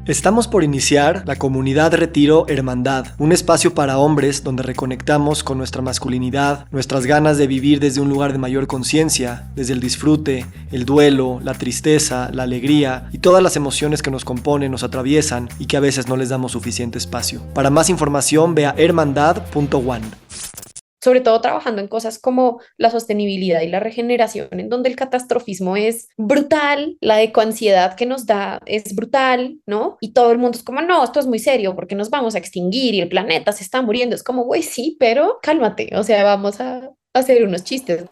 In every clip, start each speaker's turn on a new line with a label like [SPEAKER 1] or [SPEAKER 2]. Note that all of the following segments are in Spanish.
[SPEAKER 1] Estamos por iniciar la comunidad Retiro Hermandad, un espacio para hombres donde reconectamos con nuestra masculinidad, nuestras ganas de vivir desde un lugar de mayor conciencia, desde el disfrute, el duelo, la tristeza, la alegría y todas las emociones que nos componen, nos atraviesan y que a veces no les damos suficiente espacio. Para más información ve a hermandad.one.
[SPEAKER 2] Sobre todo trabajando en cosas como la sostenibilidad y la regeneración, en donde el catastrofismo es brutal, la ecoansiedad que nos da es brutal, ¿no? Y todo el mundo es como, no, esto es muy serio porque nos vamos a extinguir y el planeta se está muriendo. Es como, güey, sí, pero cálmate, o sea, vamos a hacer unos chistes.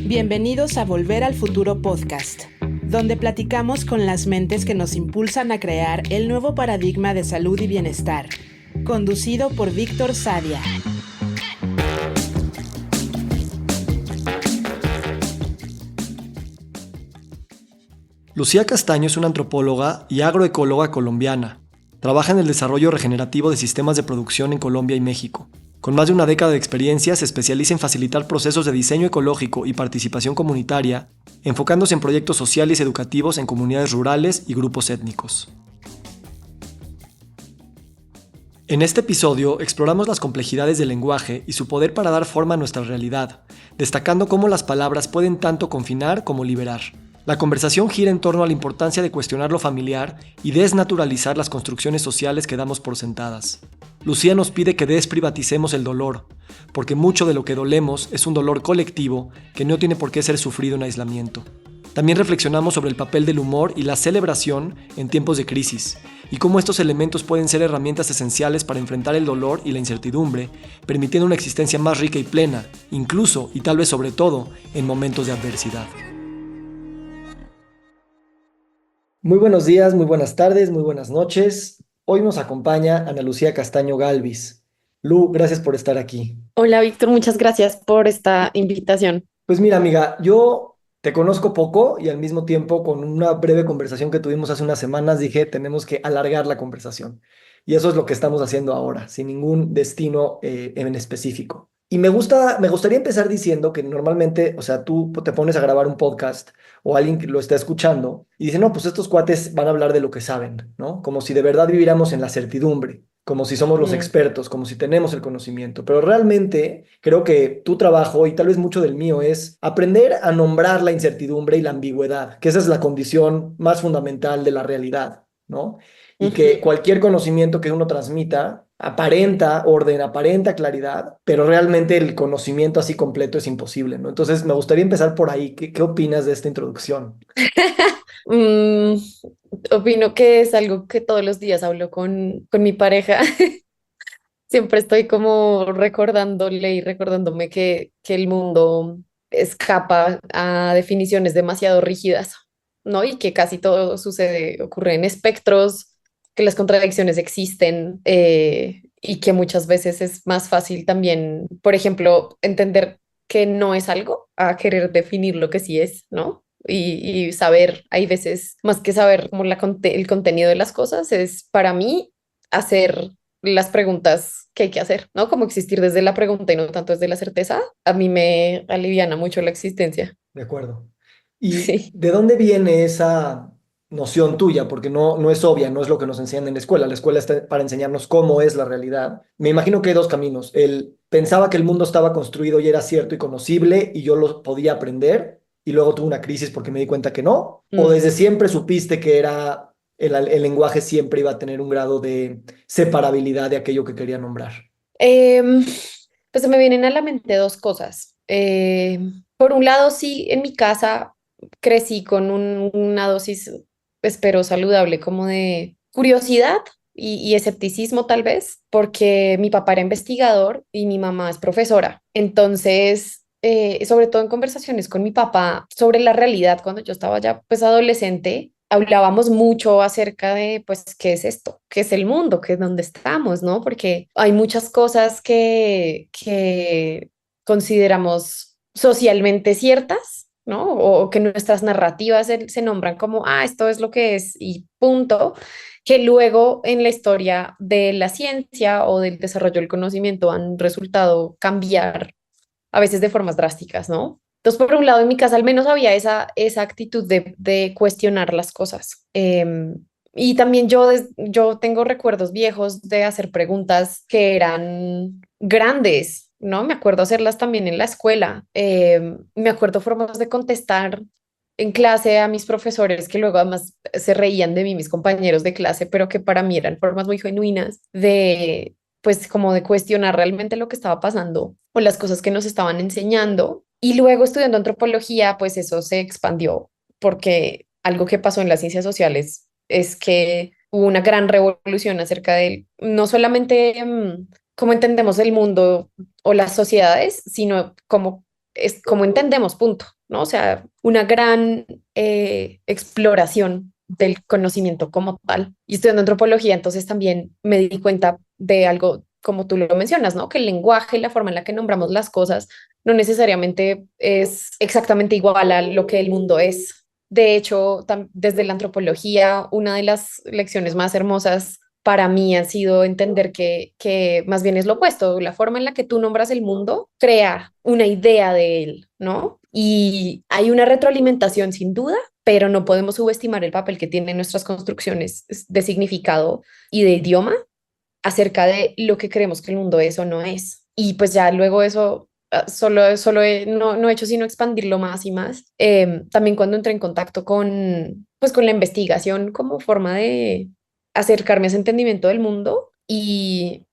[SPEAKER 3] Bienvenidos a Volver al Futuro Podcast, donde platicamos con las mentes que nos impulsan a crear el nuevo paradigma de salud y bienestar, conducido por Víctor Sadia.
[SPEAKER 1] Lucía Castaño es una antropóloga y agroecóloga colombiana. Trabaja en el desarrollo regenerativo de sistemas de producción en Colombia y México. Con más de una década de experiencia, se especializa en facilitar procesos de diseño ecológico y participación comunitaria, enfocándose en proyectos sociales y educativos en comunidades rurales y grupos étnicos. En este episodio exploramos las complejidades del lenguaje y su poder para dar forma a nuestra realidad, destacando cómo las palabras pueden tanto confinar como liberar. La conversación gira en torno a la importancia de cuestionar lo familiar y desnaturalizar las construcciones sociales que damos por sentadas. Lucía nos pide que desprivaticemos el dolor, porque mucho de lo que dolemos es un dolor colectivo que no tiene por qué ser sufrido en aislamiento. También reflexionamos sobre el papel del humor y la celebración en tiempos de crisis, y cómo estos elementos pueden ser herramientas esenciales para enfrentar el dolor y la incertidumbre, permitiendo una existencia más rica y plena, incluso y tal vez sobre todo en momentos de adversidad. Muy buenos días, muy buenas tardes, muy buenas noches. Hoy nos acompaña Ana Lucía Castaño Galvis. Lu, gracias por estar aquí.
[SPEAKER 2] Hola, Víctor, muchas gracias por esta invitación.
[SPEAKER 1] Pues mira, amiga, yo te conozco poco y al mismo tiempo con una breve conversación que tuvimos hace unas semanas dije, tenemos que alargar la conversación. Y eso es lo que estamos haciendo ahora, sin ningún destino en específico. Y me gustaría empezar diciendo que normalmente, o sea, tú te pones a grabar un podcast o alguien que lo está escuchando y dice, no, pues estos cuates van a hablar de lo que saben, ¿no? Como si de verdad viviéramos en la certidumbre, como si somos los
[SPEAKER 2] Mm.
[SPEAKER 1] expertos, como si tenemos el conocimiento. Pero realmente creo que tu trabajo y tal vez mucho del mío es aprender a nombrar la incertidumbre y la ambigüedad, que esa es la condición más fundamental de la realidad, ¿no? Y que
[SPEAKER 2] Ujú.
[SPEAKER 1] cualquier conocimiento que uno transmita aparenta orden, aparenta claridad, pero realmente el conocimiento así completo es imposible, ¿no? Entonces me gustaría empezar por ahí. ¿Qué opinas de esta introducción?
[SPEAKER 2] Mm, opino que es algo que todos los días hablo con mi pareja. Siempre estoy como recordándole y recordándome que el mundo escapa a definiciones demasiado rígidas, ¿no? Y que casi todo sucede, ocurre en espectros, que las contradicciones existen, y que muchas veces es más fácil también, por ejemplo, entender que no es algo a querer definir lo que sí es, ¿no? Y saber, hay veces, más que saber como el contenido de las cosas, es para mí hacer las preguntas que hay que hacer, ¿no? Como existir desde la pregunta y no tanto desde la certeza, a mí me aliviana mucho la existencia.
[SPEAKER 1] De acuerdo. ¿Y
[SPEAKER 2] Sí.
[SPEAKER 1] de dónde viene esa noción tuya? Porque no es obvia, no es lo que nos enseñan en la escuela. La escuela está para enseñarnos cómo es la realidad. Me imagino que hay dos caminos. El pensaba que el mundo estaba construido y era cierto y conocible y yo lo podía aprender y luego tuve una crisis porque me di cuenta que no. O
[SPEAKER 2] Mm.
[SPEAKER 1] desde siempre supiste que era el lenguaje siempre iba a tener un grado de separabilidad de aquello que quería nombrar.
[SPEAKER 2] Em, pues se me vienen a la mente dos cosas. Por un lado, sí, en mi casa crecí con una dosis, espero, saludable como de curiosidad y escepticismo tal vez, porque mi papá era investigador y mi mamá es profesora. Entonces, sobre todo en conversaciones con mi papá sobre la realidad, cuando yo estaba ya pues adolescente, hablábamos mucho acerca de, pues, ¿qué es esto? ¿Qué es el mundo? ¿Qué es dónde estamos? ¿No? Porque hay muchas cosas que consideramos socialmente ciertas, ¿no? O que nuestras narrativas se nombran como, ah, esto es lo que es y punto. que luego en la historia de la ciencia o del desarrollo del conocimiento han resultado cambiar a veces de formas drásticas, ¿no? Entonces, por un lado, en mi casa al menos había esa actitud de cuestionar las cosas. Y también yo tengo recuerdos viejos de hacer preguntas que eran grandes, ¿no? Me acuerdo hacerlas también en la escuela. Me acuerdo formas de contestar en clase a mis profesores que luego además se reían de mí, mis compañeros de clase, pero que para mí eran formas muy genuinas de, pues, como de cuestionar realmente lo que estaba pasando o las cosas que nos estaban enseñando. Y luego estudiando antropología, pues eso se expandió porque algo que pasó en las ciencias sociales es que hubo una gran revolución acerca de no solamente cómo entendemos el mundo o las sociedades, sino cómo entendemos, punto, ¿no? O sea, una gran exploración del conocimiento como tal. Y estudiando antropología, entonces también me di cuenta de algo como tú lo mencionas, ¿no? Que el lenguaje y la forma en la que nombramos las cosas no necesariamente es exactamente igual a lo que el mundo es. De hecho, desde la antropología, una de las lecciones más hermosas para mí ha sido entender que más bien es lo opuesto. La forma en la que tú nombras el mundo crea una idea de él, ¿no? Y hay una retroalimentación sin duda, pero no podemos subestimar el papel que tienen nuestras construcciones de significado y de idioma acerca de lo que creemos que el mundo es o no es. Y pues ya luego eso no he hecho sino expandirlo más y más. También cuando entré en contacto pues, con la investigación como forma de acercarme a ese entendimiento del mundo y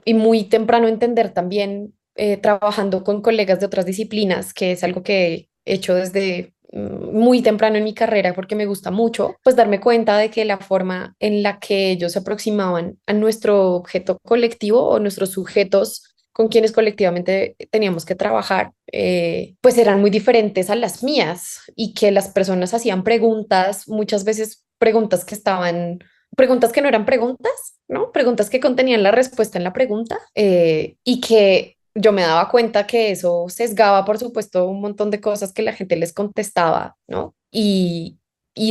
[SPEAKER 2] muy temprano entender también, trabajando con colegas de otras disciplinas, que es algo que he hecho desde muy temprano en mi carrera porque me gusta mucho, pues darme cuenta de que la forma en la que ellos se aproximaban a nuestro objeto colectivo o nuestros sujetos con quienes colectivamente teníamos que trabajar, pues eran muy diferentes a las mías y que las personas hacían preguntas, muchas veces preguntas que no eran preguntas, ¿no? Preguntas que contenían la respuesta en la pregunta, y que yo me daba cuenta que eso sesgaba, por supuesto, un montón de cosas que la gente les contestaba, ¿no? Y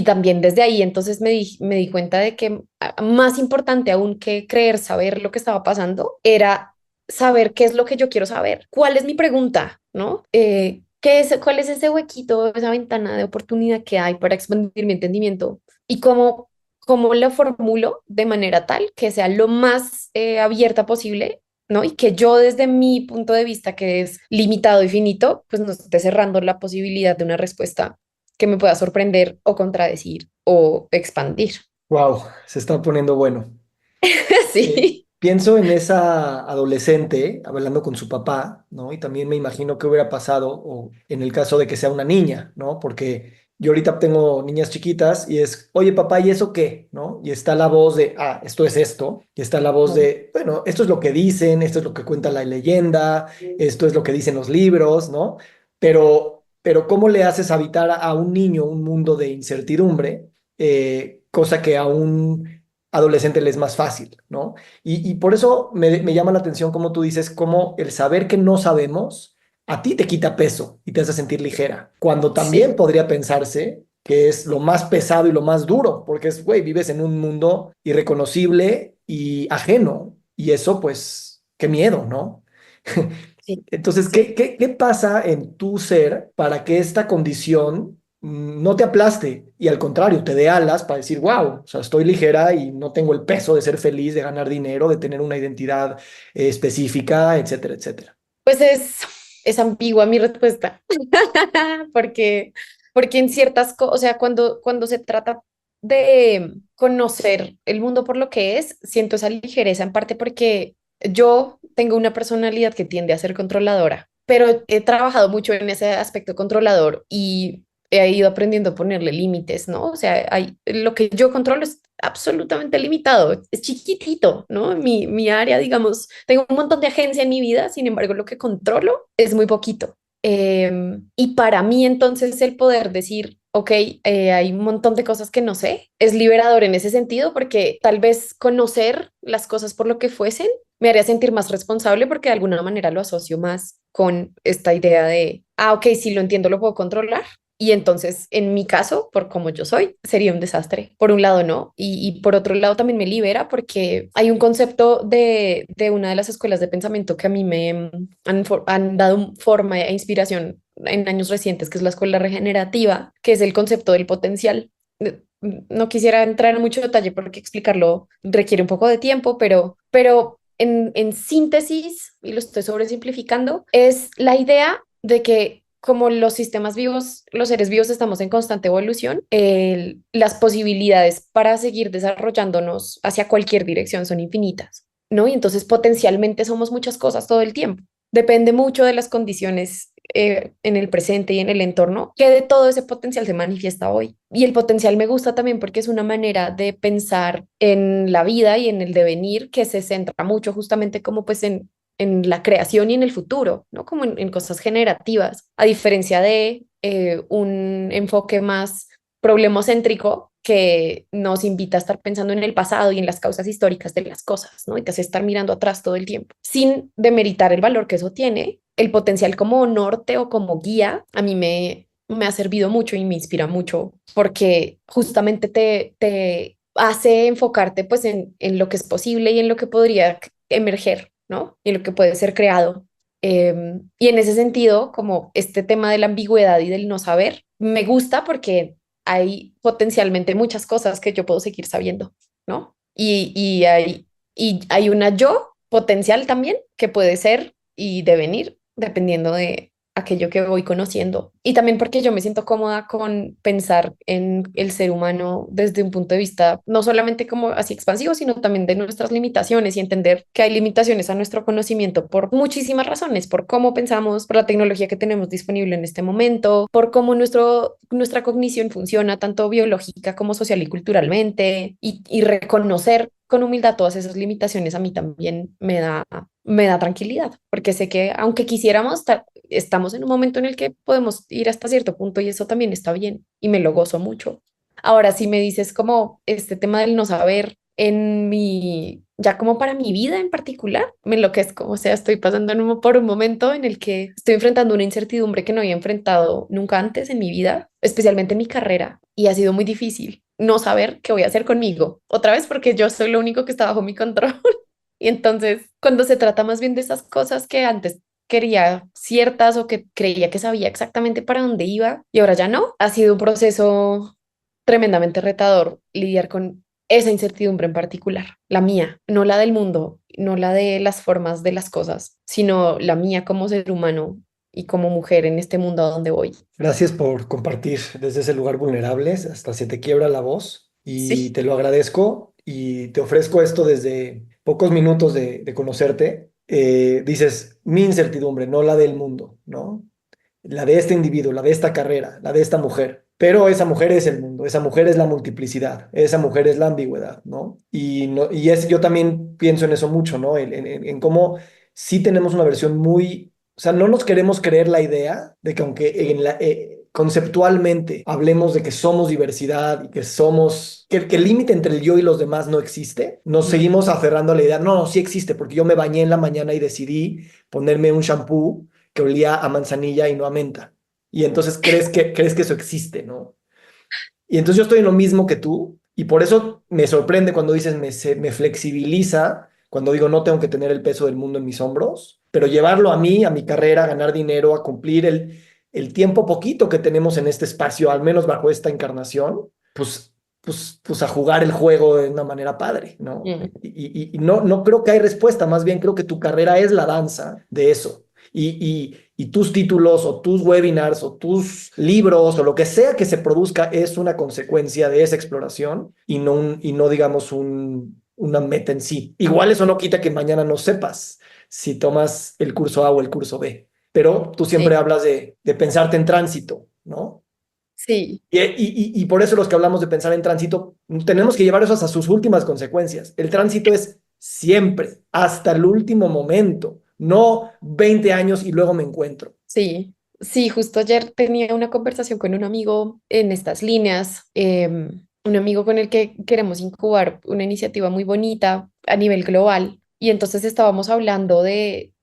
[SPEAKER 2] también desde ahí entonces me di cuenta de que más importante aún que creer saber lo que estaba pasando era saber qué es lo que yo quiero saber, cuál es mi pregunta, ¿no? ¿Cuál es ese huequito, esa ventana de oportunidad que hay para expandir mi entendimiento? Y cómo lo formulo de manera tal que sea lo más abierta posible, ¿no? Y que yo desde mi punto de vista, que es limitado y finito, pues no esté cerrando la posibilidad de una respuesta que me pueda sorprender o contradecir o expandir.
[SPEAKER 1] Wow, se está poniendo bueno.
[SPEAKER 2] Sí.
[SPEAKER 1] Pienso en esa adolescente hablando con su papá, ¿no? Y también me imagino qué hubiera pasado o en el caso de que sea una niña, ¿no? Porque yo ahorita tengo niñas chiquitas y es, oye papá, ¿y eso qué? ¿No? Y está la voz de, ah, esto es esto. Y está la voz
[SPEAKER 2] Claro.
[SPEAKER 1] de, bueno, esto es lo que dicen, esto es lo que cuenta la leyenda, esto es lo que dicen los libros, ¿no? Pero ¿cómo le haces habitar a un niño un mundo de incertidumbre? Cosa que a un adolescente le es más fácil, ¿no? Y por eso me llama la atención, como tú dices, cómo el saber que no sabemos a ti te quita peso y te hace sentir ligera, cuando también
[SPEAKER 2] Sí.
[SPEAKER 1] podría pensarse que es lo más pesado y lo más duro, porque es, güey, vives en un mundo irreconocible y ajeno, y eso, pues, qué miedo, ¿no?
[SPEAKER 2] Sí,
[SPEAKER 1] Entonces,
[SPEAKER 2] sí.
[SPEAKER 1] ¿qué pasa en tu ser para que esta condición no te aplaste y al contrario, te dé alas para decir, wow, o sea, estoy ligera y no tengo el peso de ser feliz, de ganar dinero, de tener una identidad específica, etcétera, etcétera?
[SPEAKER 2] Pues es ambigua mi respuesta, porque, porque en ciertas cosas, o sea, cuando se trata de conocer el mundo por lo que es, siento esa ligereza en parte porque yo tengo una personalidad que tiende a ser controladora, pero he trabajado mucho en ese aspecto controlador y he ido aprendiendo a ponerle límites, ¿no? O sea, lo que yo controlo es absolutamente limitado, es chiquitito, ¿no? Mi área, digamos, tengo un montón de agencia en mi vida, sin embargo, lo que controlo es muy poquito. Y para mí entonces el poder decir, ok, hay un montón de cosas que no sé, es liberador en ese sentido porque tal vez conocer las cosas por lo que fuesen me haría sentir más responsable porque de alguna manera lo asocio más con esta idea de, ah, ok, si lo entiendo, lo puedo controlar. Y entonces, en mi caso, por como yo soy, sería un desastre. Por un lado, no. Y por otro lado, también me libera porque hay un concepto de una de las escuelas de pensamiento que a mí me han dado forma e inspiración en años recientes, que es la escuela regenerativa, que es el concepto del potencial. No quisiera entrar en mucho detalle porque explicarlo requiere un poco de tiempo, pero en síntesis, y lo estoy sobresimplificando, es la idea de que como los sistemas vivos, los seres vivos estamos en constante evolución, las posibilidades para seguir desarrollándonos hacia cualquier dirección son infinitas, ¿no? Y entonces potencialmente somos muchas cosas todo el tiempo. Depende mucho de las condiciones en el presente y en el entorno, que de todo ese potencial se manifiesta hoy. Y el potencial me gusta también porque es una manera de pensar en la vida y en el devenir que se centra mucho justamente como pues en la creación y en el futuro, ¿no? Como en cosas generativas, a diferencia de un enfoque más problemocéntrico que nos invita a estar pensando en el pasado y en las causas históricas de las cosas, ¿no? Y te hace estar mirando atrás todo el tiempo, sin demeritar el valor que eso tiene. El potencial como norte o como guía a mí me ha servido mucho y me inspira mucho porque justamente te hace enfocarte pues en lo que es posible y en lo que podría emerger, ¿no? Y en lo que puede ser creado. Y en ese sentido, como este tema de la ambigüedad y del no saber, me gusta porque hay potencialmente muchas cosas que yo puedo seguir sabiendo, ¿no? Y hay una yo potencial también que puede ser y devenir dependiendo de aquello que voy conociendo. Y también porque yo me siento cómoda con pensar en el ser humano desde un punto de vista no solamente como así expansivo, sino también de nuestras limitaciones y entender que hay limitaciones a nuestro conocimiento por muchísimas razones, por cómo pensamos, por la tecnología que tenemos disponible en este momento, por cómo nuestra cognición funciona, tanto biológica como social y culturalmente, y reconocer con humildad todas esas limitaciones a mí también me da tranquilidad, porque sé que aunque quisiéramos, estamos en un momento en el que podemos ir hasta cierto punto y eso también está bien y me lo gozo mucho. Ahora, si me dices como este tema del no saber en mi, ya como para mi vida en particular, me enloquezco, o sea, estoy pasando por un momento en el que estoy enfrentando una incertidumbre que no había enfrentado nunca antes en mi vida, especialmente en mi carrera, y ha sido muy difícil no saber qué voy a hacer conmigo, otra vez porque yo soy lo único que está bajo mi control. Y entonces, cuando se trata más bien de esas cosas que antes quería ciertas o que creía que sabía exactamente para dónde iba y ahora ya no, ha sido un proceso tremendamente retador lidiar con esa incertidumbre en particular, la mía, no la del mundo, no la de las formas de las cosas, sino la mía como ser humano y como mujer en este mundo a donde voy.
[SPEAKER 1] Gracias por compartir desde ese lugar vulnerable, hasta se te quiebra la voz y
[SPEAKER 2] Sí.
[SPEAKER 1] te lo agradezco y te ofrezco esto desde pocos minutos de conocerte. Dices mi incertidumbre, no la del mundo, ¿no? La de este individuo, la de esta carrera, la de esta mujer. Pero esa mujer es el mundo, esa mujer es la multiplicidad, esa mujer es la ambigüedad, ¿no? Y, no, yo también pienso en eso mucho, ¿no? En cómo sí tenemos una versión muy, o sea, no nos queremos creer la idea de que aunque conceptualmente hablemos de que somos diversidad y que somos, que el límite entre el yo y los demás no existe, nos seguimos aferrando a la idea, no, no, sí existe, porque yo me bañé en la mañana y decidí ponerme un shampoo que olía a manzanilla y no a menta. Y entonces crees que eso existe, ¿no? Y entonces yo estoy en lo mismo que tú y por eso me sorprende cuando dices me flexibiliza, cuando digo no tengo que tener el peso del mundo en mis hombros, pero llevarlo a mí, a mi carrera, a ganar dinero, a cumplir el tiempo poquito que tenemos en este espacio, al menos bajo esta encarnación, pues a jugar el juego de una manera padre, ¿no?
[SPEAKER 2] Mm.
[SPEAKER 1] Y no, no creo que hay respuesta, más bien creo que tu carrera es la danza de eso. Y tus títulos o tus webinars o tus libros o lo que sea que se produzca es una consecuencia de esa exploración y no digamos una meta en sí. Igual eso no quita que mañana no sepas si tomas el curso A o el curso B, pero tú siempre
[SPEAKER 2] Sí,
[SPEAKER 1] hablas de pensarte en tránsito, ¿no?
[SPEAKER 2] sí,
[SPEAKER 1] Y por eso los que hablamos de pensar en tránsito, tenemos que llevar eso hasta sus últimas consecuencias. El tránsito es siempre, hasta el último momento, no 20 años y luego me encuentro.
[SPEAKER 2] sí. Sí, justo ayer tenía una conversación con un amigo en estas líneas, un amigo con el que queremos incubar una iniciativa muy bonita a nivel global. Y entonces estábamos hablando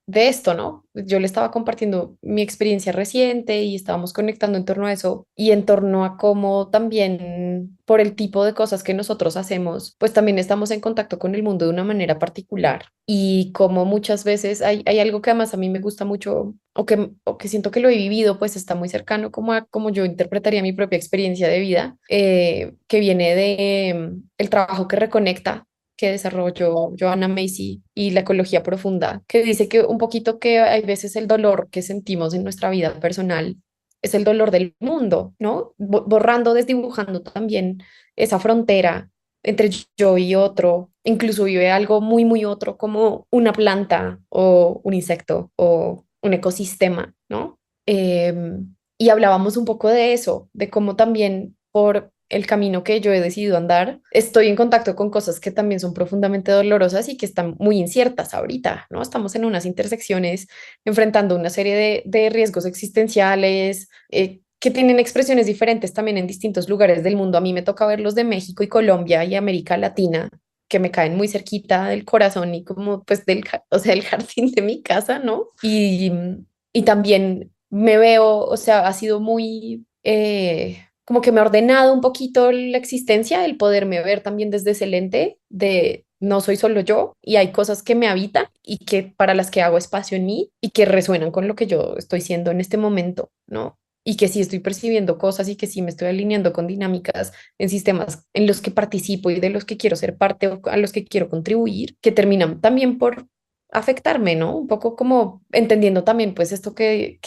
[SPEAKER 2] de esto, ¿no? Yo le estaba compartiendo mi experiencia reciente y estábamos conectando en torno a eso y en torno a cómo también por el tipo de cosas que nosotros hacemos, pues también estamos en contacto con el mundo de una manera particular y como muchas veces hay algo que además a mí me gusta mucho o que siento que lo he vivido, pues está muy cercano como a como yo interpretaría mi propia experiencia de vida, que viene de el trabajo que reconecta que desarrolló Joanna Macy y la ecología profunda, que dice que un poquito que hay veces el dolor que sentimos en nuestra vida personal es el dolor del mundo, ¿no? Borrando, desdibujando también esa frontera entre yo y otro, incluso vive algo muy, muy otro como una planta o un insecto o un ecosistema, ¿no? Y hablábamos un poco de eso, de cómo también por el camino que yo he decidido andar, estoy en contacto con cosas que también son profundamente dolorosas y que están muy inciertas ahorita, ¿no? Estamos en unas intersecciones enfrentando una serie de riesgos existenciales que tienen expresiones diferentes también en distintos lugares del mundo. A mí me toca ver los de México y Colombia y América Latina que me caen muy cerquita del corazón y como pues o sea, el jardín de mi casa, ¿no? Y también me veo, o sea, ha sido muy, como que me ha ordenado un poquito la existencia, el poderme ver también desde ese lente de no soy solo yo y hay cosas que me habitan y que para las que hago espacio en mí y que resuenan con lo que yo estoy siendo en este momento, ¿no? Y que sí estoy percibiendo cosas y que sí me estoy alineando con dinámicas en sistemas en los que participo y de los que quiero ser parte o a los que quiero contribuir, que terminan también por afectarme, ¿no? Un poco como entendiendo también pues esto que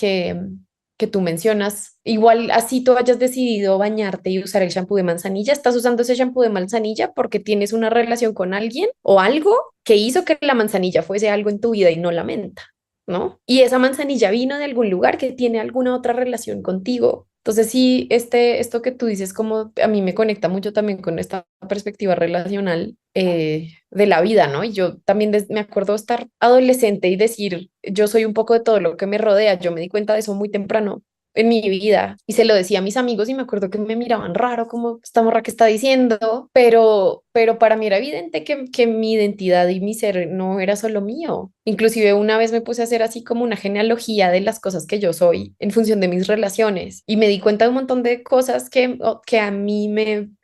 [SPEAKER 2] tú mencionas. Igual así tú hayas decidido bañarte y usar el shampoo de manzanilla, estás usando ese shampoo de manzanilla porque tienes una relación con alguien o algo que hizo que la manzanilla fuese algo en tu vida y no la menta, ¿no? Y esa manzanilla vino de algún lugar que tiene alguna otra relación contigo. Entonces sí, esto que tú dices como a mí me conecta mucho también con esta perspectiva relacional de la vida, ¿no? Y yo también me acuerdo estar adolescente y decir, yo soy un poco de todo lo que me rodea, yo me di cuenta de eso muy temprano en mi vida y se lo decía a mis amigos y me acuerdo que me miraban raro como esta morra que está diciendo, pero para mí era evidente que mi identidad y mi ser no era solo mío. Inclusive una vez me puse a hacer así como una genealogía de las cosas que yo soy en función de mis relaciones y me di cuenta de un montón de cosas que a mí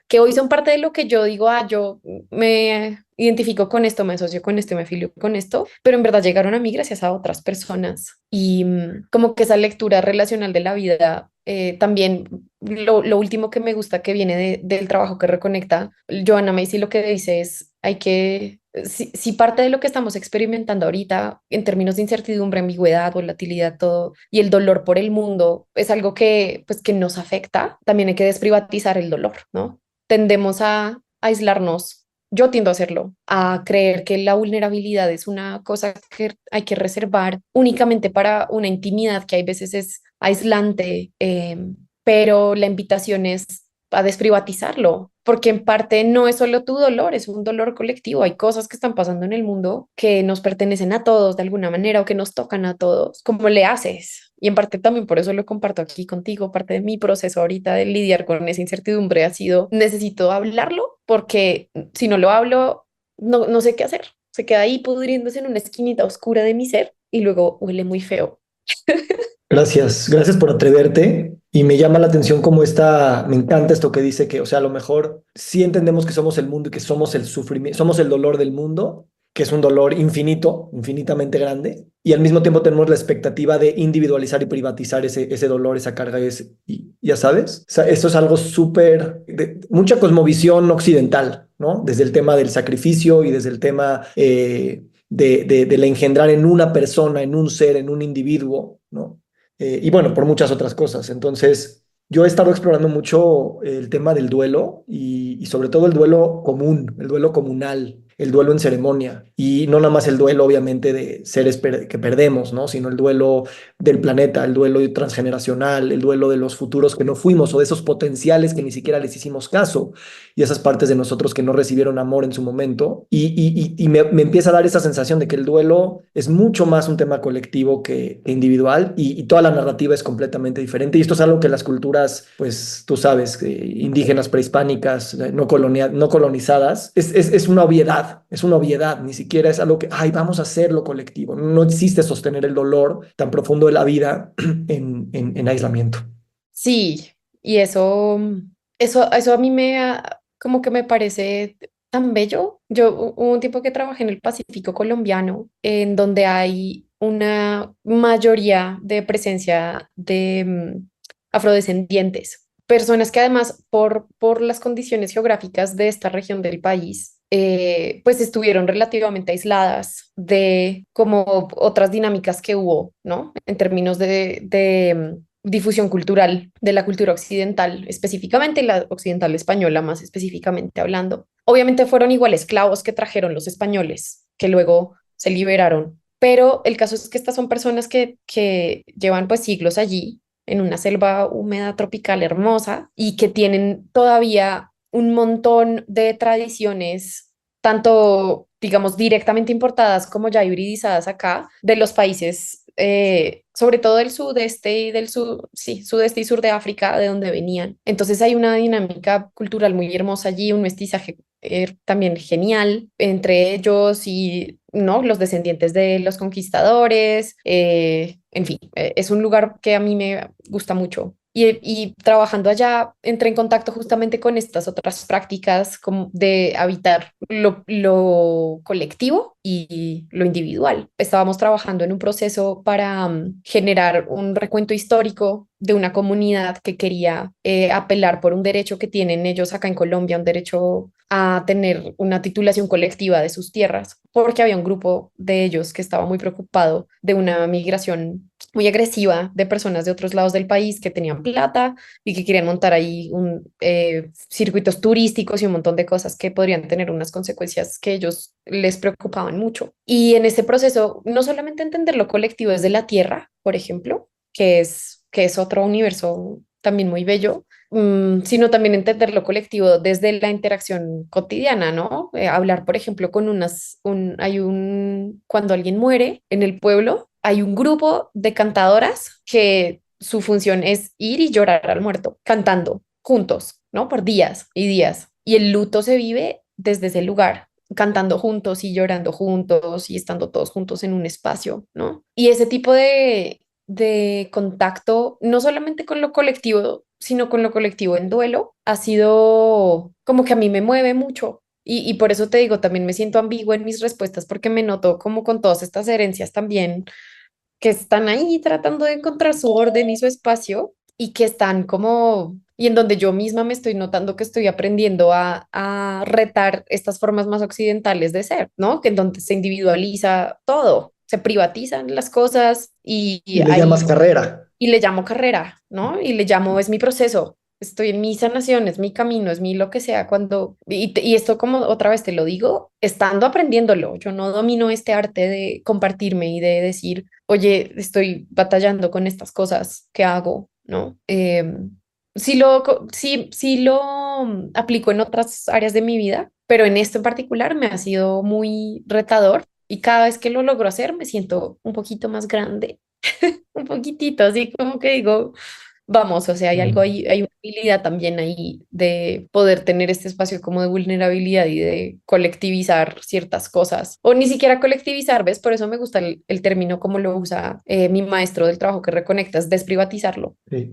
[SPEAKER 2] que hoy son parte de lo que yo digo, yo me identifico con esto, me asocio con esto, me afilio con esto, pero en verdad llegaron a mí gracias a otras personas. Y como que esa lectura relacional de la vida, también lo último que me gusta que viene del trabajo que reconecta, Joanna Macy lo que dice es, hay que, si parte de lo que estamos experimentando ahorita en términos de incertidumbre, ambigüedad, volatilidad, todo, y el dolor por el mundo es algo que, pues, que nos afecta, también hay que desprivatizar el dolor, ¿no? Tendemos a aislarnos, yo tiendo a hacerlo, a creer que la vulnerabilidad es una cosa que hay que reservar únicamente para una intimidad que hay veces es aislante, pero la invitación es a desprivatizarlo, porque en parte no es solo tu dolor, es un dolor colectivo. Hay cosas que están pasando en el mundo que nos pertenecen a todos de alguna manera o que nos tocan a todos. ¿Cómo le haces? Y en parte también por eso lo comparto aquí contigo. Parte de mi proceso ahorita de lidiar con esa incertidumbre ha sido, necesito hablarlo porque si no lo hablo, no sé qué hacer. Se queda ahí pudriéndose en una esquinita oscura de mi ser y luego huele muy feo.
[SPEAKER 1] Gracias, gracias por atreverte y me llama la atención cómo está, me encanta esto que dice que, o sea, a lo mejor sí entendemos que somos el mundo y que somos el sufrimiento, somos el dolor del mundo, que es un dolor infinito, infinitamente grande, y al mismo tiempo tenemos la expectativa de individualizar y privatizar ese dolor, esa carga, y, ya sabes, o sea, esto es algo súper, de mucha cosmovisión occidental, ¿no? Desde el tema del sacrificio y desde el tema del engendrar en una persona, en un ser, en un individuo, ¿no? Y bueno, por muchas otras cosas. Entonces, yo he estado explorando mucho el tema del duelo y sobre todo el duelo común, el duelo comunal, el duelo en ceremonia. Y no nada más el duelo, obviamente, de seres que perdemos, ¿no? Sino el duelo del planeta, el duelo transgeneracional, el duelo de los futuros que no fuimos o de esos potenciales que ni siquiera les hicimos caso y esas partes de nosotros que no recibieron amor en su momento. Y me empieza a dar esa sensación de que el duelo es mucho más un tema colectivo que individual y toda la narrativa es completamente diferente. Y esto es algo que las culturas, pues tú sabes, indígenas, prehispánicas, no colonizadas, es una obviedad, obviedad, es una obviedad, ni siquiera es algo que, ay, vamos a hacerlo colectivo. No existe sostener el dolor tan profundo de la vida en aislamiento.
[SPEAKER 2] Sí, y eso a mí como que me parece tan bello. Hubo un tiempo que trabajé en el Pacífico colombiano, en donde hay una mayoría de presencia de afrodescendientes, personas que además por las condiciones geográficas de esta región del país, pues estuvieron relativamente aisladas de como otras dinámicas que hubo, ¿no? En términos de difusión cultural de la cultura occidental, específicamente la occidental española, más específicamente hablando. Obviamente fueron igual esclavos que trajeron los españoles, que luego se liberaron, pero el caso es que estas son personas que llevan pues siglos allí, en una selva húmeda tropical hermosa y que tienen todavía un montón de tradiciones, tanto, digamos, directamente importadas como ya hibridizadas acá, de los países, sobre todo del sudeste y sí, sudeste y sur de África, de donde venían. Entonces hay una dinámica cultural muy hermosa allí, un mestizaje también genial entre ellos y no los descendientes de los conquistadores. En fin, es un lugar que a mí me gusta mucho. Y trabajando allá, entré en contacto justamente con estas otras prácticas como de habitar lo colectivo y lo individual. Estábamos trabajando en un proceso para generar un recuento histórico de una comunidad que quería apelar por un derecho que tienen ellos acá en Colombia, un derecho a tener una titulación colectiva de sus tierras, porque había un grupo de ellos que estaba muy preocupado de una migración muy agresiva de personas de otros lados del país que tenían plata y que querían montar ahí circuitos turísticos y un montón de cosas que podrían tener unas consecuencias que ellos les preocupaban mucho. Y en ese proceso, no solamente entender lo colectivo desde la tierra, por ejemplo, que es otro universo también muy bello, sino también entender lo colectivo desde la interacción cotidiana, ¿no? Hablar, por ejemplo, con cuando alguien muere en el pueblo, hay un grupo de cantadoras que su función es ir y llorar al muerto, cantando juntos, ¿no? Por días y días. Y el luto se vive desde ese lugar, cantando juntos y llorando juntos y estando todos juntos en un espacio, ¿no? Y ese tipo de contacto, no solamente con lo colectivo, sino con lo colectivo en duelo, ha sido como que a mí me mueve mucho. Y por eso te digo, también me siento ambigua en mis respuestas porque me noto como con todas estas herencias también que están ahí tratando de encontrar su orden y su espacio y que están como, y en donde yo misma me estoy notando que estoy aprendiendo a retar estas formas más occidentales de ser, ¿no? Que en donde se individualiza todo, se privatizan las cosas y
[SPEAKER 1] Y le llamas
[SPEAKER 2] ahí,
[SPEAKER 1] carrera.
[SPEAKER 2] y le llamo carrera, ¿no? Y le llamo, es mi proceso. Estoy en mi sanación, es mi camino, es mi lo que sea, y esto como otra vez te lo digo, estando aprendiéndolo, yo no domino este arte de compartirme y de decir, oye, estoy batallando con estas cosas, ¿qué hago? ¿No? Sí lo aplico en otras áreas de mi vida, pero en esto en particular me ha sido muy retador y cada vez que lo logro hacer me siento un poquito más grande, un poquitito, así como que digo, vamos, o sea, hay algo
[SPEAKER 1] Mm.
[SPEAKER 2] ahí, hay una habilidad también ahí de poder tener este espacio como de vulnerabilidad y de colectivizar ciertas cosas, o ni siquiera colectivizar, ¿ves? Por eso me gusta el término como lo usa mi maestro del trabajo que reconectas, desprivatizarlo
[SPEAKER 1] Sí,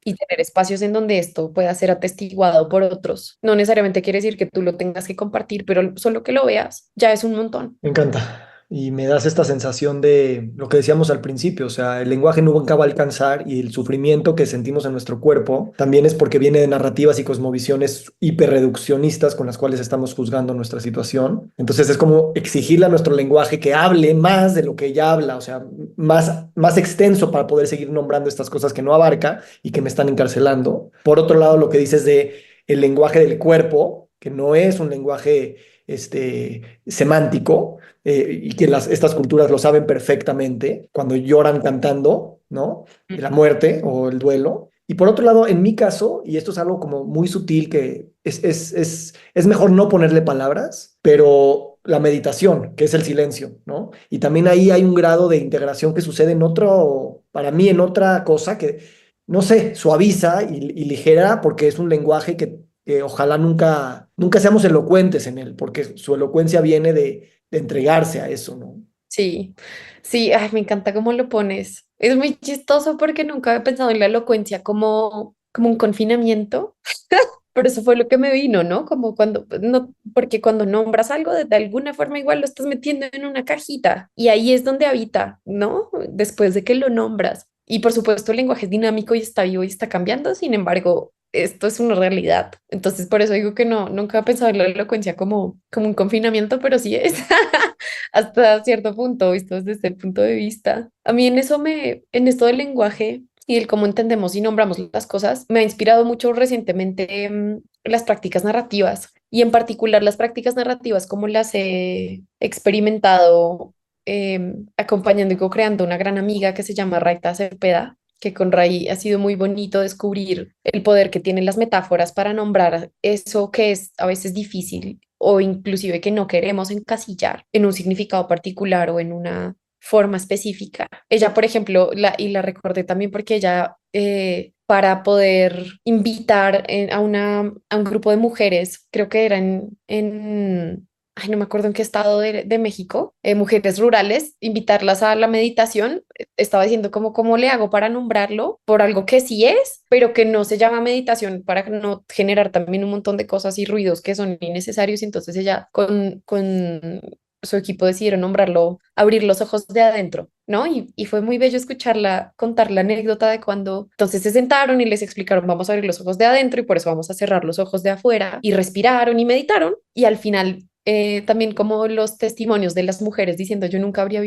[SPEAKER 2] y tener espacios en donde esto pueda ser atestiguado por otros. No necesariamente quiere decir que tú lo tengas que compartir, pero solo que lo veas ya es un montón.
[SPEAKER 1] me encanta. Y me das esta sensación de lo que decíamos al principio, o sea, el lenguaje nunca va a alcanzar y el sufrimiento que sentimos en nuestro cuerpo también es porque viene de narrativas y cosmovisiones hiperreduccionistas con las cuales estamos juzgando nuestra situación. Entonces es como exigirle a nuestro lenguaje que hable más de lo que ya habla, o sea, más extenso para poder seguir nombrando estas cosas que no abarca y que me están encarcelando. Por otro lado, lo que dices de el lenguaje del cuerpo, que no es un lenguaje semántico, y que estas culturas lo saben perfectamente cuando lloran cantando, ¿no? La muerte o el duelo. Y por otro lado, en mi caso, y esto es algo como muy sutil que es mejor no ponerle palabras, pero la meditación, que es el silencio, ¿no? Y también ahí hay un grado de integración que sucede para mí, en otra cosa que, no sé, suaviza y ligera porque es un lenguaje que que ojalá nunca seamos elocuentes en él, porque su elocuencia viene de entregarse a eso, ¿no?
[SPEAKER 2] Sí, sí, ay, me encanta cómo lo pones. Es muy chistoso porque nunca había pensado en la elocuencia como un confinamiento, pero eso fue lo que me vino, ¿no? Como cuando, no, porque cuando nombras algo, de alguna forma igual lo estás metiendo en una cajita y ahí es donde habita, ¿no? Después de que lo nombras. Y por supuesto el lenguaje es dinámico y está vivo y está cambiando, sin embargo, esto es una realidad. Entonces, por eso digo que no, nunca he pensado en la elocuencia como un confinamiento, pero sí es. Hasta cierto punto, visto desde el punto de vista. A mí en esto del lenguaje y el cómo entendemos y nombramos las cosas, me ha inspirado mucho recientemente las prácticas narrativas y en particular las prácticas narrativas como las he experimentado acompañando y co-creando una gran amiga que se llama Raita Cepeda, que con Ray ha sido muy bonito descubrir el poder que tienen las metáforas para nombrar eso que es a veces difícil o inclusive que no queremos encasillar en un significado particular o en una forma específica. Ella, por ejemplo, y la recordé también porque ella, para poder invitar a un grupo de mujeres, creo que era ay, no me acuerdo en qué estado de México, mujeres rurales, invitarlas a la meditación, estaba diciendo cómo le hago para nombrarlo por algo que sí es, pero que no se llama meditación para no generar también un montón de cosas y ruidos que son innecesarios. Y entonces ella con su equipo decidieron nombrarlo Abrir los ojos de adentro, ¿no? Y fue muy bello escucharla contar la anécdota de cuando entonces se sentaron y les explicaron, vamos a abrir los ojos de adentro y por eso vamos a cerrar los ojos de afuera, y respiraron y meditaron y al final también como los testimonios de las mujeres diciendo yo nunca había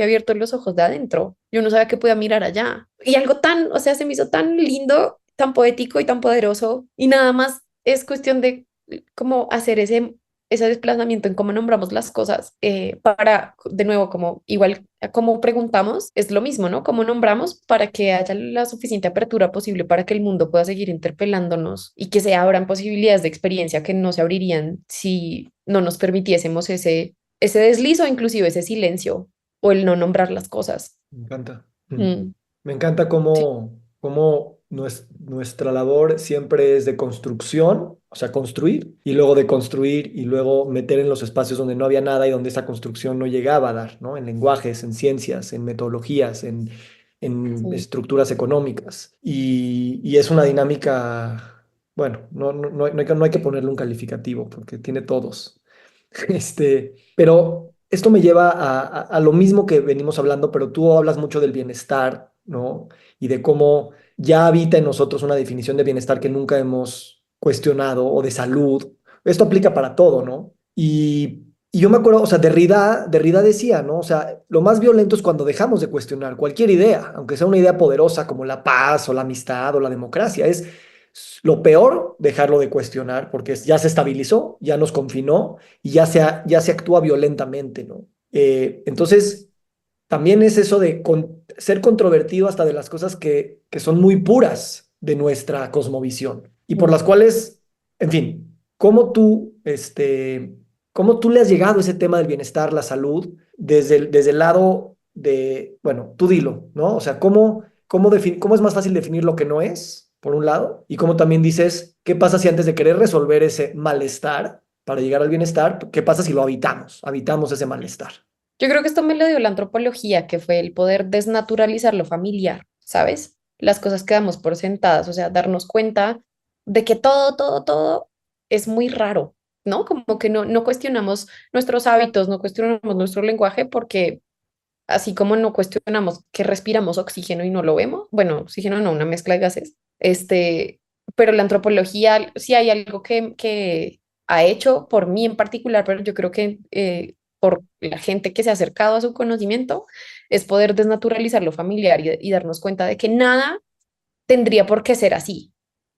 [SPEAKER 2] abierto los ojos de adentro, yo no sabía que podía mirar allá. Y algo tan, o sea, se me hizo tan lindo, tan poético y tan poderoso y nada más es cuestión de cómo hacer ese desplazamiento en cómo nombramos las cosas para, de nuevo, como igual como preguntamos, es lo mismo, ¿no? Cómo nombramos para que haya la suficiente apertura posible para que el mundo pueda seguir interpelándonos y que se abran posibilidades de experiencia que no se abrirían si no nos permitiésemos ese deslizo, inclusive ese silencio o el no nombrar las cosas.
[SPEAKER 1] Me encanta.
[SPEAKER 2] Mm,
[SPEAKER 1] Me encanta
[SPEAKER 2] sí,
[SPEAKER 1] cómo nuestra labor siempre es de construcción, o sea, construir, y luego de construir, y luego meter en los espacios donde no había nada y donde esa construcción no llegaba a dar, ¿no? En lenguajes, en ciencias, en metodologías, en
[SPEAKER 2] sí.
[SPEAKER 1] estructuras económicas. Y es una dinámica, bueno, no hay que ponerle un calificativo porque tiene todos. Pero esto me lleva a lo mismo que venimos hablando, pero tú hablas mucho del bienestar, ¿no? Y de cómo ya habita en nosotros una definición de bienestar que nunca hemos cuestionado o de salud. Esto aplica para todo, ¿no? Y yo me acuerdo, o sea, Derrida decía, ¿no? O sea, lo más violento es cuando dejamos de cuestionar cualquier idea, aunque sea una idea poderosa como la paz o la amistad o la democracia. Es lo peor dejarlo de cuestionar porque ya se estabilizó, ya nos confinó y ya se actúa violentamente, ¿no? Entonces, también es eso de ser controvertido hasta de las cosas que son muy puras de nuestra cosmovisión y por las
[SPEAKER 2] Mm.
[SPEAKER 1] cuales, en fin, cómo tú le has llegado a ese tema del bienestar, la salud, desde el lado de, bueno, tú dilo, ¿no? O sea, cómo es más fácil definir lo que no es, por un lado, y cómo también dices, ¿qué pasa si antes de querer resolver ese malestar para llegar al bienestar, qué pasa si lo habitamos ese malestar?
[SPEAKER 2] Yo creo que esto me lo dio la antropología, que fue el poder desnaturalizar lo familiar, ¿sabes? Las cosas que damos por sentadas, o sea, darnos cuenta de que todo es muy raro, ¿no? Como que no cuestionamos nuestros hábitos, no cuestionamos nuestro lenguaje, porque así como no cuestionamos que respiramos oxígeno y no lo vemos, bueno, oxígeno no, una mezcla de gases, pero la antropología sí hay algo que ha hecho por mí en particular, pero yo creo que por la gente que se ha acercado a su conocimiento, es poder desnaturalizar lo familiar y darnos cuenta de que nada tendría por qué ser así.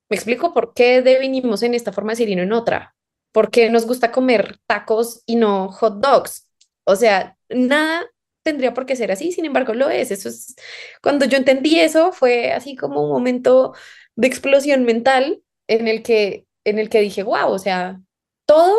[SPEAKER 2] ¿Me explico por qué definimos en esta forma de ser y no en otra? ¿Por qué nos gusta comer tacos y no hot dogs? O sea, nada tendría por qué ser así, sin embargo lo es. Eso es, cuando yo entendí eso, fue así como un momento de explosión mental en el que dije, wow, o sea, todo,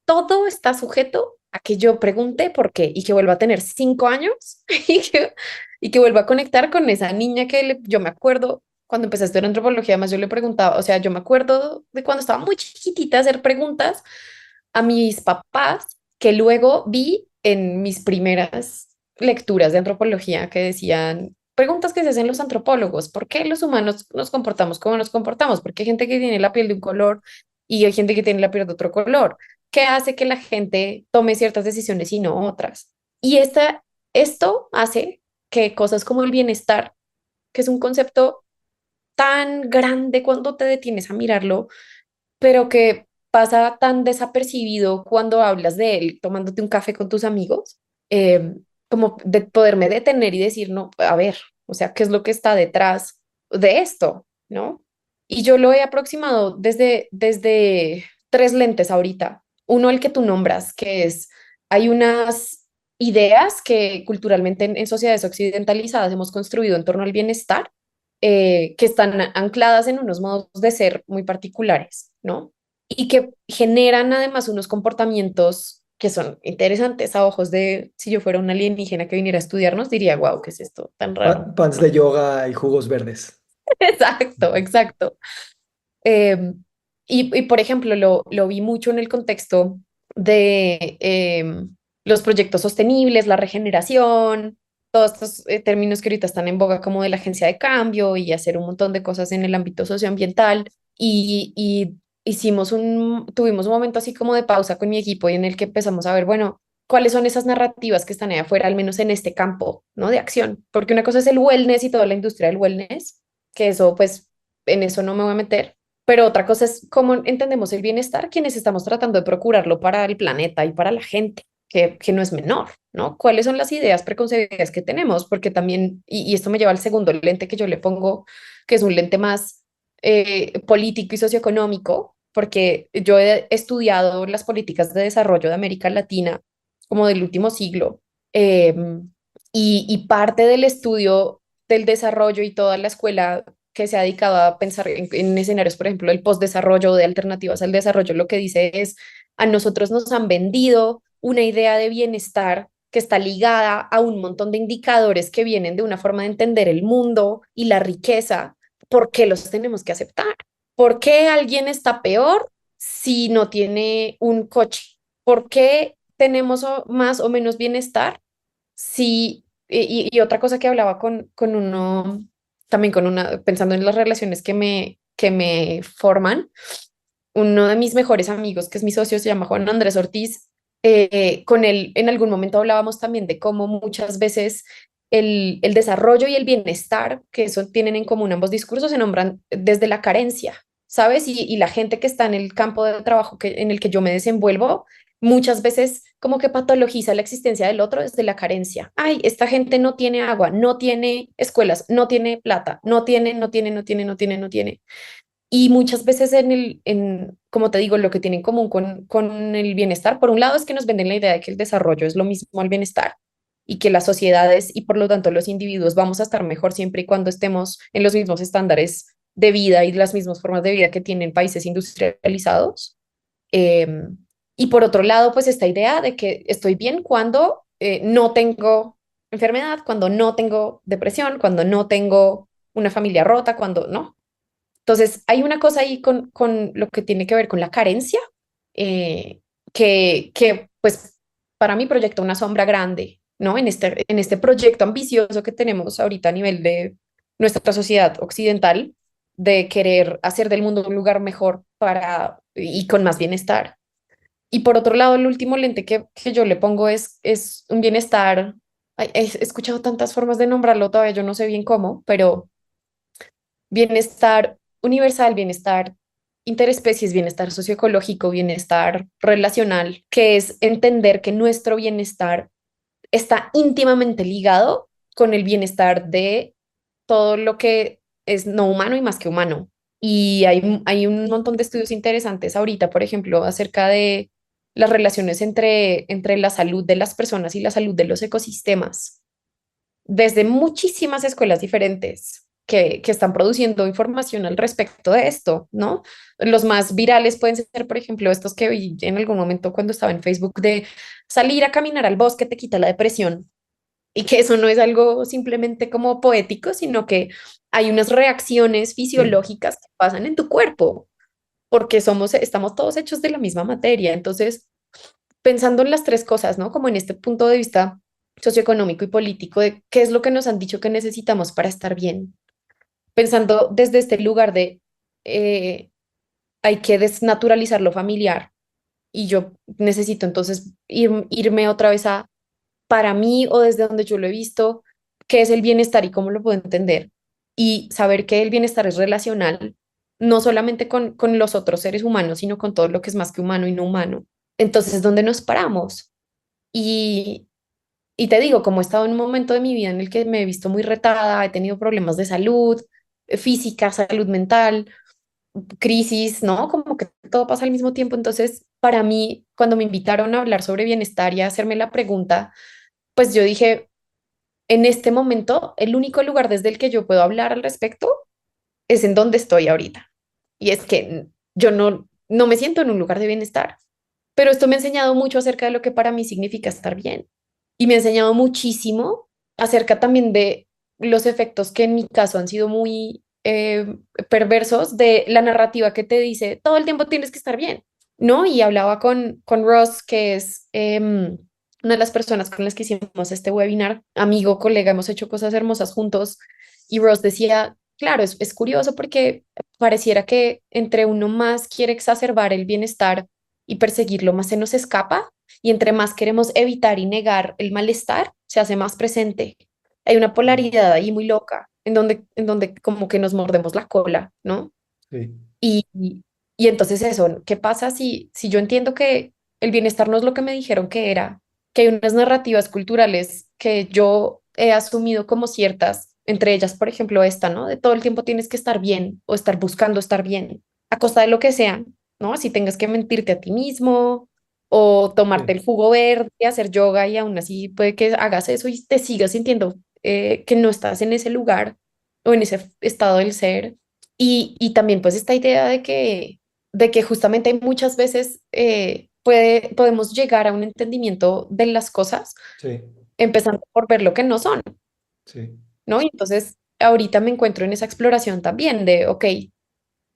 [SPEAKER 2] todo está sujeto a que yo pregunte por qué y que vuelva a tener 5 años y que vuelva a conectar con esa niña yo me acuerdo cuando empecé a estudiar antropología, además yo le preguntaba, o sea, yo me acuerdo de cuando estaba muy chiquitita hacer preguntas a mis papás que luego vi en mis primeras lecturas de antropología que decían preguntas que se hacen los antropólogos: ¿por qué los humanos nos comportamos como nos comportamos? ¿Por qué hay gente que tiene la piel de un color y hay gente que tiene la piel de otro color? ¿Qué hace que la gente tome ciertas decisiones y no otras? Y esto hace que cosas como el bienestar, que es un concepto tan grande cuando te detienes a mirarlo, pero que pasa tan desapercibido cuando hablas de él tomándote un café con tus amigos, eh, como de poderme detener y decir, no, a ver, o sea, ¿qué es lo que está detrás de esto? ¿No? Y yo lo he aproximado desde tres lentes ahorita. Uno, el que tú nombras, que es, hay unas ideas que culturalmente en sociedades occidentalizadas hemos construido en torno al bienestar, que están ancladas en unos modos de ser muy particulares, ¿no? Y que generan además unos comportamientos que son interesantes a ojos de, si yo fuera un alienígena que viniera a estudiarnos, diría, wow, ¿qué es esto tan raro?
[SPEAKER 1] Pants de yoga y jugos verdes.
[SPEAKER 2] Exacto, exacto. Por ejemplo, lo vi mucho en el contexto de los proyectos sostenibles, la regeneración, todos estos términos que ahorita están en boga como de la agencia de cambio y hacer un montón de cosas en el ámbito socioambiental. Y tuvimos un momento así como de pausa con mi equipo y en el que empezamos a ver, bueno, cuáles son esas narrativas que están ahí afuera, al menos en este campo, ¿no? De acción. Porque una cosa es el wellness y toda la industria del wellness, que eso, pues, en eso no me voy a meter, pero otra cosa es cómo entendemos el bienestar, quienes estamos tratando de procurarlo para el planeta y para la gente, que no es menor, ¿no? ¿Cuáles son las ideas preconcebidas que tenemos? Porque también, y esto me lleva al segundo lente que yo le pongo, que es un lente más político y socioeconómico, porque yo he estudiado las políticas de desarrollo de América Latina como del último siglo, eh, y parte del estudio del desarrollo y toda la escuela que se ha dedicado a pensar en escenarios, por ejemplo, el postdesarrollo, de alternativas al desarrollo, lo que dice es, a nosotros nos han vendido una idea de bienestar que está ligada a un montón de indicadores que vienen de una forma de entender el mundo y la riqueza. ¿Por qué los tenemos que aceptar? ¿Por qué alguien está peor si no tiene un coche? ¿Por qué tenemos más o menos bienestar si... Y otra cosa que hablaba con uno, también con una, pensando en las relaciones que me forman, uno de mis mejores amigos, que es mi socio, se llama Juan Andrés Ortiz. Con él en algún momento hablábamos también de cómo muchas veces el desarrollo y el bienestar, que eso tienen en común ambos discursos, se nombran desde la carencia, ¿sabes? Y la gente que está en el campo de trabajo en el que yo me desenvuelvo, muchas veces como que patologiza la existencia del otro desde la carencia. Ay, esta gente no tiene agua, no tiene escuelas, no tiene plata, no tiene. Y muchas veces como te digo, lo que tiene en común con el bienestar, por un lado es que nos venden la idea de que el desarrollo es lo mismo al bienestar y que las sociedades y por lo tanto los individuos vamos a estar mejor siempre y cuando estemos en los mismos estándares de vida y las mismas formas de vida que tienen países industrializados. Em, y por otro lado, pues esta idea de que estoy bien cuando no tengo enfermedad, cuando no tengo depresión, cuando no tengo una familia rota, cuando no. Entonces, hay una cosa ahí con lo que tiene que ver con la carencia, eh, pues para mí proyecta una sombra grande, ¿no? En este proyecto ambicioso que tenemos ahorita a nivel de nuestra sociedad occidental, de querer hacer del mundo un lugar mejor y con más bienestar. Y por otro lado, el último lente que yo le pongo es un bienestar. Ay, he escuchado tantas formas de nombrarlo, todavía yo no sé bien cómo, pero bienestar universal, bienestar interespecies, bienestar socioecológico, bienestar relacional, que es entender que nuestro bienestar está íntimamente ligado con el bienestar de todo lo que es no humano y más que humano. Y hay un montón de estudios interesantes ahorita, por ejemplo, acerca de las relaciones entre la salud de las personas y la salud de los ecosistemas desde muchísimas escuelas diferentes que están produciendo información al respecto de esto, ¿no? Los más virales pueden ser, por ejemplo, estos que vi en algún momento cuando estaba en Facebook de salir a caminar al bosque te quita la depresión. y que eso no es algo simplemente como poético, sino que hay unas reacciones
[SPEAKER 1] Sí,
[SPEAKER 2] fisiológicas que pasan en tu cuerpo, porque estamos todos hechos de la misma materia. Entonces, pensando en las tres cosas, ¿no? Como en este punto de vista socioeconómico y político de qué es lo que nos han dicho que necesitamos para estar bien, pensando desde este lugar de eh, hay que desnaturalizar lo familiar y yo necesito entonces irme otra vez a, para mí o desde donde yo lo he visto, qué es el bienestar y cómo lo puedo entender. Y saber que el bienestar es relacional, no solamente con los otros seres humanos, sino con todo lo que es más que humano y no humano. Entonces, ¿dónde nos paramos? Y, y te digo, como he estado en un momento de mi vida en el que me he visto muy retada, he tenido problemas de salud, física, salud mental, crisis, ¿no? Como que todo pasa al mismo tiempo. Entonces, para mí, cuando me invitaron a hablar sobre bienestar y a hacerme la pregunta, pues yo dije, en este momento, el único lugar desde el que yo puedo hablar al respecto es en donde estoy ahorita. Y es que yo no me siento en un lugar de bienestar, pero esto me ha enseñado mucho acerca de lo que para mí significa estar bien. Y me ha enseñado muchísimo acerca también de los efectos que en mi caso han sido muy perversos de la narrativa que te dice todo el tiempo tienes que estar bien, ¿no? Y hablaba con Ross, que es una de las personas con las que hicimos este webinar, amigo, colega, hemos hecho cosas hermosas juntos, y Ross decía, claro, es curioso porque pareciera que entre uno más quiere exacerbar el bienestar y perseguirlo, más se nos escapa, y entre más queremos evitar y negar el malestar, se hace más presente. Hay una polaridad ahí muy loca, en donde como que nos mordemos la cola, ¿no?
[SPEAKER 1] sí,
[SPEAKER 2] Y entonces eso, ¿qué pasa si yo entiendo que el bienestar no es lo que me dijeron que era, que hay unas narrativas culturales que yo he asumido como ciertas, entre ellas, por ejemplo, esta, ¿no? De todo el tiempo tienes que estar bien o estar buscando estar bien, a costa de lo que sea, ¿no? Si tengas que mentirte a ti mismo o tomarte
[SPEAKER 1] sí.
[SPEAKER 2] el jugo verde, hacer yoga y aún así puede que hagas eso y te sigas sintiendo que no estás en ese lugar o en ese estado del ser. Y también pues esta idea de que justamente muchas veces podemos llegar a un entendimiento de las cosas,
[SPEAKER 1] Sí,
[SPEAKER 2] empezando por ver lo que no son,
[SPEAKER 1] sí,
[SPEAKER 2] ¿no? Y entonces ahorita me encuentro en esa exploración también de, ok,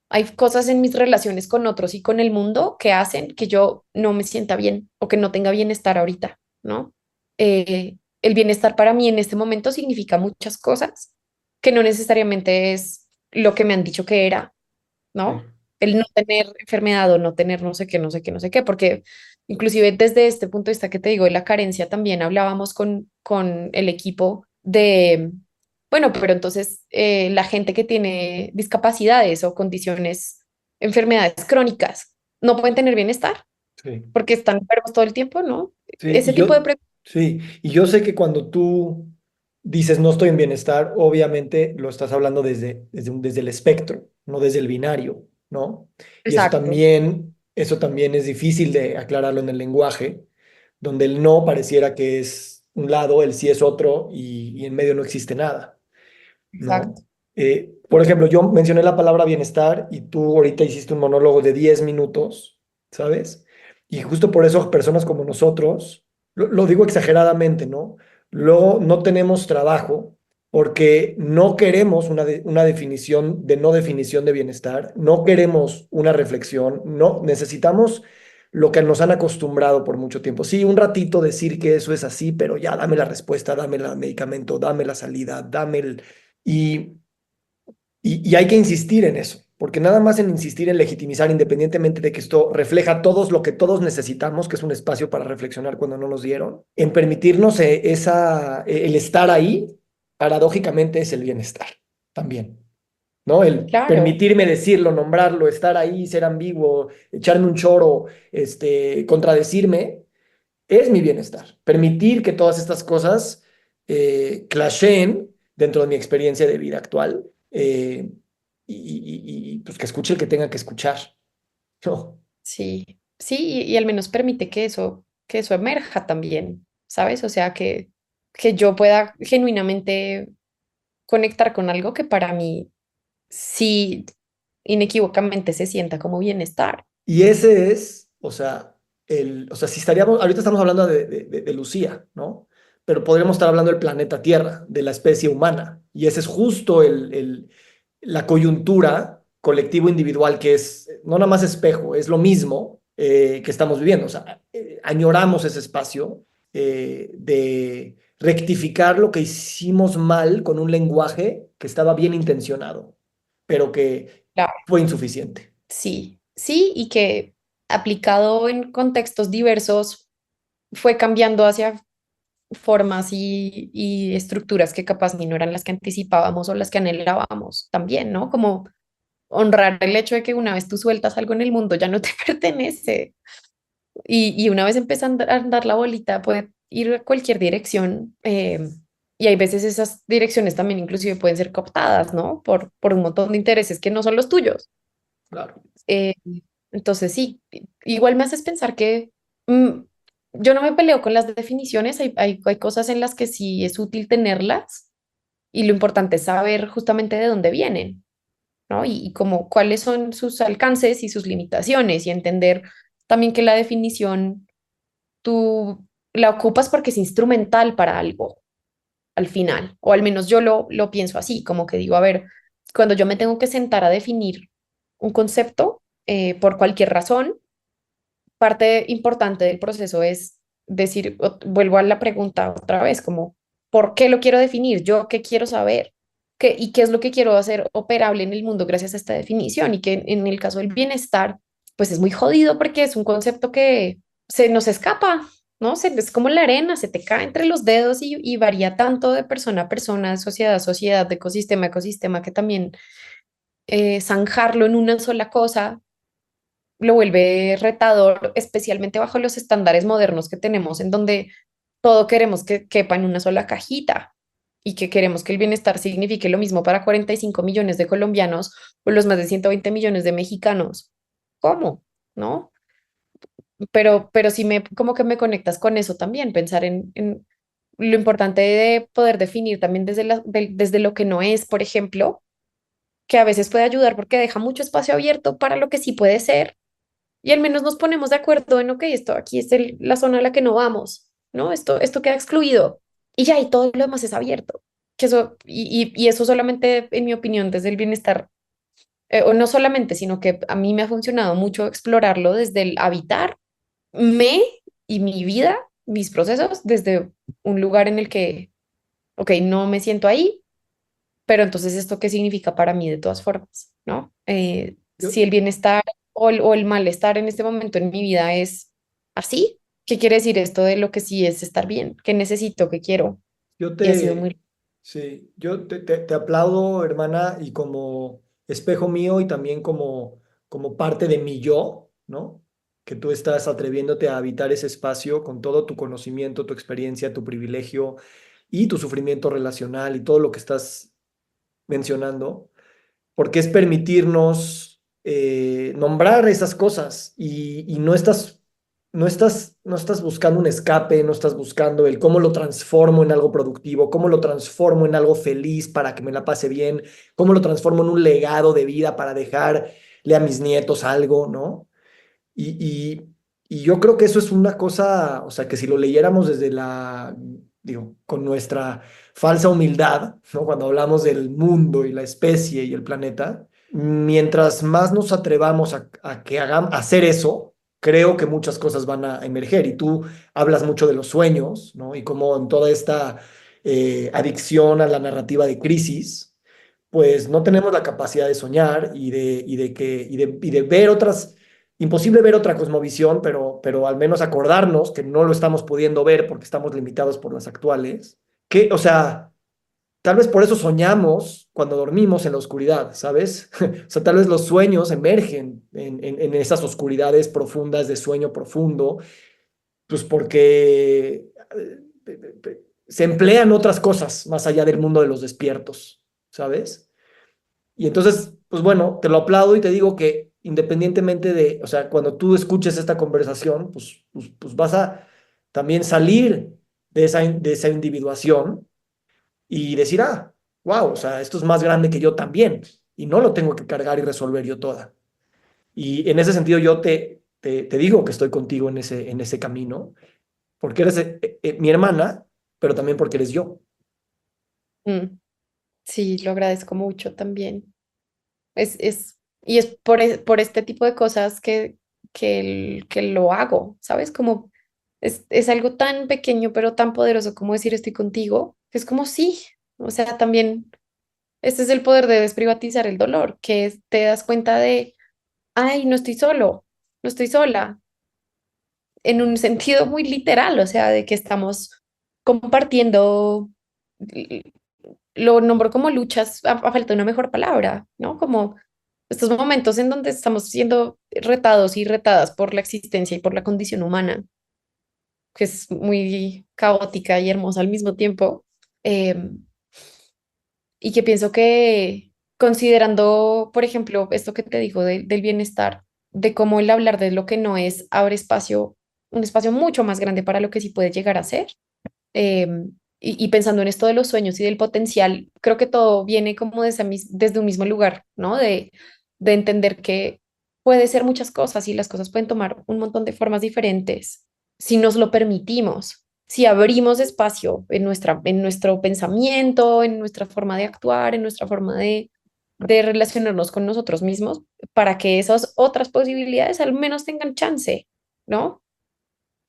[SPEAKER 2] hay cosas en mis relaciones con otros y con el mundo que hacen que yo no me sienta bien o que no tenga bienestar ahorita, ¿no? El bienestar para mí en este momento significa muchas cosas que no necesariamente es lo que me han dicho que era,
[SPEAKER 1] sí.
[SPEAKER 2] ¿no? El no tener enfermedad o no tener no sé qué, no sé qué, no sé qué, porque inclusive desde este punto de vista que te digo de la carencia, también hablábamos con el equipo de, bueno, pero entonces la gente que tiene discapacidades o condiciones, enfermedades crónicas, no pueden tener bienestar
[SPEAKER 1] Sí.
[SPEAKER 2] porque están enfermos todo el tiempo, ¿no?
[SPEAKER 1] Sí,
[SPEAKER 2] Ese tipo de preguntas.
[SPEAKER 1] sí, y yo sé que cuando tú dices no estoy en bienestar, obviamente lo estás hablando desde el espectro, no desde el binario, ¿no? Y
[SPEAKER 2] Exacto,
[SPEAKER 1] eso también es difícil de aclararlo en el lenguaje, donde el no pareciera que es un lado, el sí es otro y en medio no existe nada, ¿no?
[SPEAKER 2] exacto.
[SPEAKER 1] Por ejemplo, yo mencioné la palabra bienestar y tú ahorita hiciste un monólogo de 10 minutos, ¿sabes? Y justo por eso personas como nosotros, lo digo exageradamente, ¿no? Luego no tenemos trabajo porque no queremos una definición de no definición de bienestar, no queremos una reflexión, no necesitamos lo que nos han acostumbrado por mucho tiempo. Sí, un ratito decir que eso es así, pero ya dame la respuesta, dame el medicamento, dame la salida, dame el... Y y hay que insistir en eso, porque nada más en insistir en legitimizar, independientemente de que esto refleja todos lo que todos necesitamos, que es un espacio para reflexionar cuando no nos dieron, en permitirnos el estar ahí, paradójicamente es el bienestar también, ¿no? El
[SPEAKER 2] Claro,
[SPEAKER 1] permitirme decirlo, nombrarlo, estar ahí, ser ambiguo, echarme un choro, contradecirme, es mi bienestar. Permitir que todas estas cosas clasheen dentro de mi experiencia de vida actual pues que escuche el que tenga que escuchar. No,
[SPEAKER 2] sí, sí, y al menos permite que eso emerja también, ¿sabes? O sea, que yo pueda genuinamente conectar con algo que para mí sí inequívocamente se sienta como bienestar.
[SPEAKER 1] y ese es, o sea, si estaríamos, ahorita estamos hablando de Lucía, ¿no? pero podríamos estar hablando del planeta Tierra, de la especie humana. Y ese es justo la coyuntura colectivo-individual que es no nada más espejo, es lo mismo que estamos viviendo. O sea, añoramos ese espacio de rectificar lo que hicimos mal con un lenguaje que estaba bien intencionado, pero que
[SPEAKER 2] Claro,
[SPEAKER 1] fue insuficiente.
[SPEAKER 2] sí, sí, y que aplicado en contextos diversos fue cambiando hacia formas y estructuras que capaz ni no eran las que anticipábamos o las que anhelábamos también, ¿no? Como honrar el hecho de que una vez tú sueltas algo en el mundo ya no te pertenece y una vez empieza a andar la bolita puede ir a cualquier dirección y hay veces esas direcciones también inclusive pueden ser cooptadas, ¿no? Por un montón de intereses que no son los tuyos.
[SPEAKER 1] Claro.
[SPEAKER 2] Eh, entonces sí, igual me haces pensar que mm, yo no me peleo con las definiciones, hay cosas en las que sí es útil tenerlas y lo importante es saber justamente de dónde vienen, ¿no? Y como cuáles son sus alcances y sus limitaciones y entender también que la definición tú la ocupas porque es instrumental para algo al final, o al menos yo lo pienso así, como que digo, a ver, cuando yo me tengo que sentar a definir un concepto por cualquier razón, parte importante del proceso es decir, vuelvo a la pregunta otra vez, como, ¿por qué lo quiero definir? ¿Yo qué quiero saber? ¿Y qué es lo que quiero hacer operable en el mundo gracias a esta definición? Y que en el caso del bienestar, pues es muy jodido porque es un concepto que se nos escapa, ¿no? Es como la arena, se te cae entre los dedos y varía tanto de persona a persona, de sociedad a sociedad, de ecosistema a ecosistema, que también zanjarlo en una sola cosa lo vuelve retador, especialmente bajo los estándares modernos que tenemos, en donde todo queremos que quepa en una sola cajita y que queremos que el bienestar signifique lo mismo para 45 millones de colombianos o los más de 120 millones de mexicanos. ¿Cómo? ¿No? Pero sí como que me conectas con eso también, pensar en lo importante de poder definir también desde lo que no es, por ejemplo, que a veces puede ayudar porque deja mucho espacio abierto para lo que sí puede ser y al menos nos ponemos de acuerdo en, ok, esto aquí es la zona a la que no vamos, ¿no? Esto queda excluido y ya, y todo lo demás es abierto. Que eso, y eso solamente, en mi opinión, desde el bienestar, o no solamente, sino que a mí me ha funcionado mucho explorarlo desde el habitar me y mi vida, mis procesos, desde un lugar en el que, ok, no me siento ahí, pero entonces esto qué significa para mí de todas formas, ¿no?
[SPEAKER 1] Yo,
[SPEAKER 2] Si el bienestar o el malestar en este momento en mi vida es así, ¿qué quiere decir esto de lo que sí es estar bien? ¿Qué necesito? ¿Qué quiero?
[SPEAKER 1] yo
[SPEAKER 2] Y ha sido muy...
[SPEAKER 1] sí, te aplaudo, hermana, y como espejo mío y también como parte de mi yo, ¿no? Que tú estás atreviéndote a habitar ese espacio con todo tu conocimiento, tu experiencia, tu privilegio y tu sufrimiento relacional y todo lo que estás mencionando, porque es permitirnos nombrar esas cosas y no estás buscando un escape, no estás buscando el cómo lo transformo en algo productivo, cómo lo transformo en algo feliz para que me la pase bien, cómo lo transformo en un legado de vida para dejarle a mis nietos algo, ¿no? Y, y, y yo creo que eso es una cosa, o sea, que si lo leyéramos digo, con nuestra falsa humildad, ¿no? Cuando hablamos del mundo y la especie y el planeta, mientras más nos atrevamos a que hagamos, a hacer eso, creo que muchas cosas van a emerger. Y tú hablas mucho de los sueños, ¿no? Y cómo en toda esta adicción a la narrativa de crisis, pues no tenemos la capacidad de soñar y de ver otras. Imposible ver otra cosmovisión, pero al menos acordarnos que no lo estamos pudiendo ver porque estamos limitados por las actuales. Que, o sea, tal vez por eso soñamos cuando dormimos en la oscuridad, ¿sabes? O sea, tal vez los sueños emergen en esas oscuridades profundas de sueño profundo, pues porque se emplean otras cosas más allá del mundo de los despiertos, ¿sabes? Y entonces, pues bueno, te lo aplaudo y te digo que independientemente de, o sea, cuando tú escuches esta conversación, pues vas a también salir de esa individuación y decir, wow, o sea, esto es más grande que yo también y no lo tengo que cargar y resolver yo toda. Y en ese sentido yo te digo que estoy contigo en ese camino, porque eres mi hermana, pero también porque eres yo.
[SPEAKER 2] Mm, sí, lo agradezco mucho también. Y es por este tipo de cosas que lo hago, ¿sabes? Como es algo tan pequeño pero tan poderoso como decir estoy contigo, que es como sí, o sea, también este es el poder de desprivatizar el dolor, te das cuenta de, ay, no estoy solo, no estoy sola, en un sentido muy literal, o sea, de que estamos compartiendo, l- lo nombro como luchas, a falta de una mejor palabra, ¿no? Como estos momentos en donde estamos siendo retados y retadas por la existencia y por la condición humana, que es muy caótica y hermosa al mismo tiempo. em, y que pienso que considerando, por ejemplo, esto que te digo del bienestar, de cómo el hablar de lo que no es abre espacio, un espacio mucho más grande para lo que sí puede llegar a ser. Y pensando en esto de los sueños y del potencial, creo que todo viene como desde un mismo lugar, ¿no? De entender que puede ser muchas cosas y las cosas pueden tomar un montón de formas diferentes si nos lo permitimos, si abrimos espacio en nuestro pensamiento, en nuestra forma de actuar, en nuestra forma de relacionarnos con nosotros mismos, para que esas otras posibilidades al menos tengan chance, ¿no?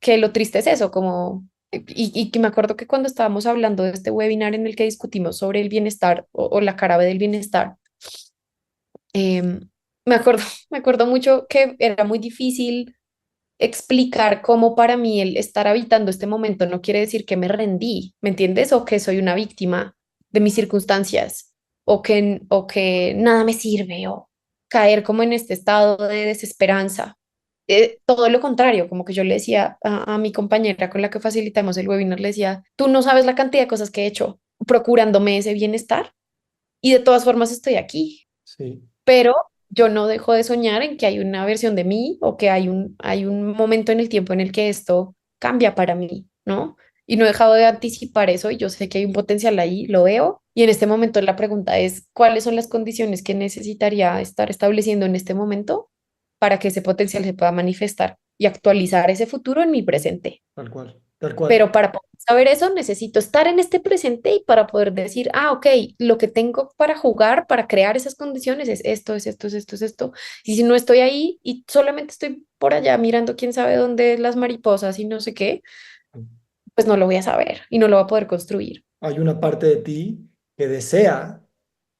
[SPEAKER 2] Que lo triste es eso, como, y que me acuerdo que cuando estábamos hablando de este webinar en el que discutimos sobre el bienestar o la cara B del bienestar, me acuerdo, me acuerdo mucho que era muy difícil explicar cómo para mí el estar habitando este momento no quiere decir que me rendí, ¿me entiendes? O que soy una víctima de mis circunstancias, o que nada me sirve, o caer como en este estado de desesperanza. Todo lo contrario, como que yo le decía a mi compañera con la que facilitamos el webinar, le decía, tú no sabes la cantidad de cosas que he hecho procurándome ese bienestar y de todas formas estoy aquí,
[SPEAKER 1] Sí.
[SPEAKER 2] pero yo no dejo de soñar en que hay una versión de mí o que hay un momento en el tiempo en el que esto cambia para mí, ¿no? Y no he dejado de anticipar eso y yo sé que hay un potencial ahí, lo veo. Y en este momento la pregunta es, ¿cuáles son las condiciones que necesitaría estar estableciendo en este momento para que ese potencial se pueda manifestar y actualizar ese futuro en mi presente?
[SPEAKER 1] Tal cual, tal cual.
[SPEAKER 2] Pero para poder saber eso, necesito estar en este presente y para poder decir, ah, ok, lo que tengo para jugar, para crear esas condiciones es esto, es esto, es esto, es esto. Y si no estoy ahí y solamente estoy por allá mirando quién sabe dónde las mariposas y no sé qué, pues no lo voy a saber y no lo voy a poder construir.
[SPEAKER 1] Hay una parte de ti que desea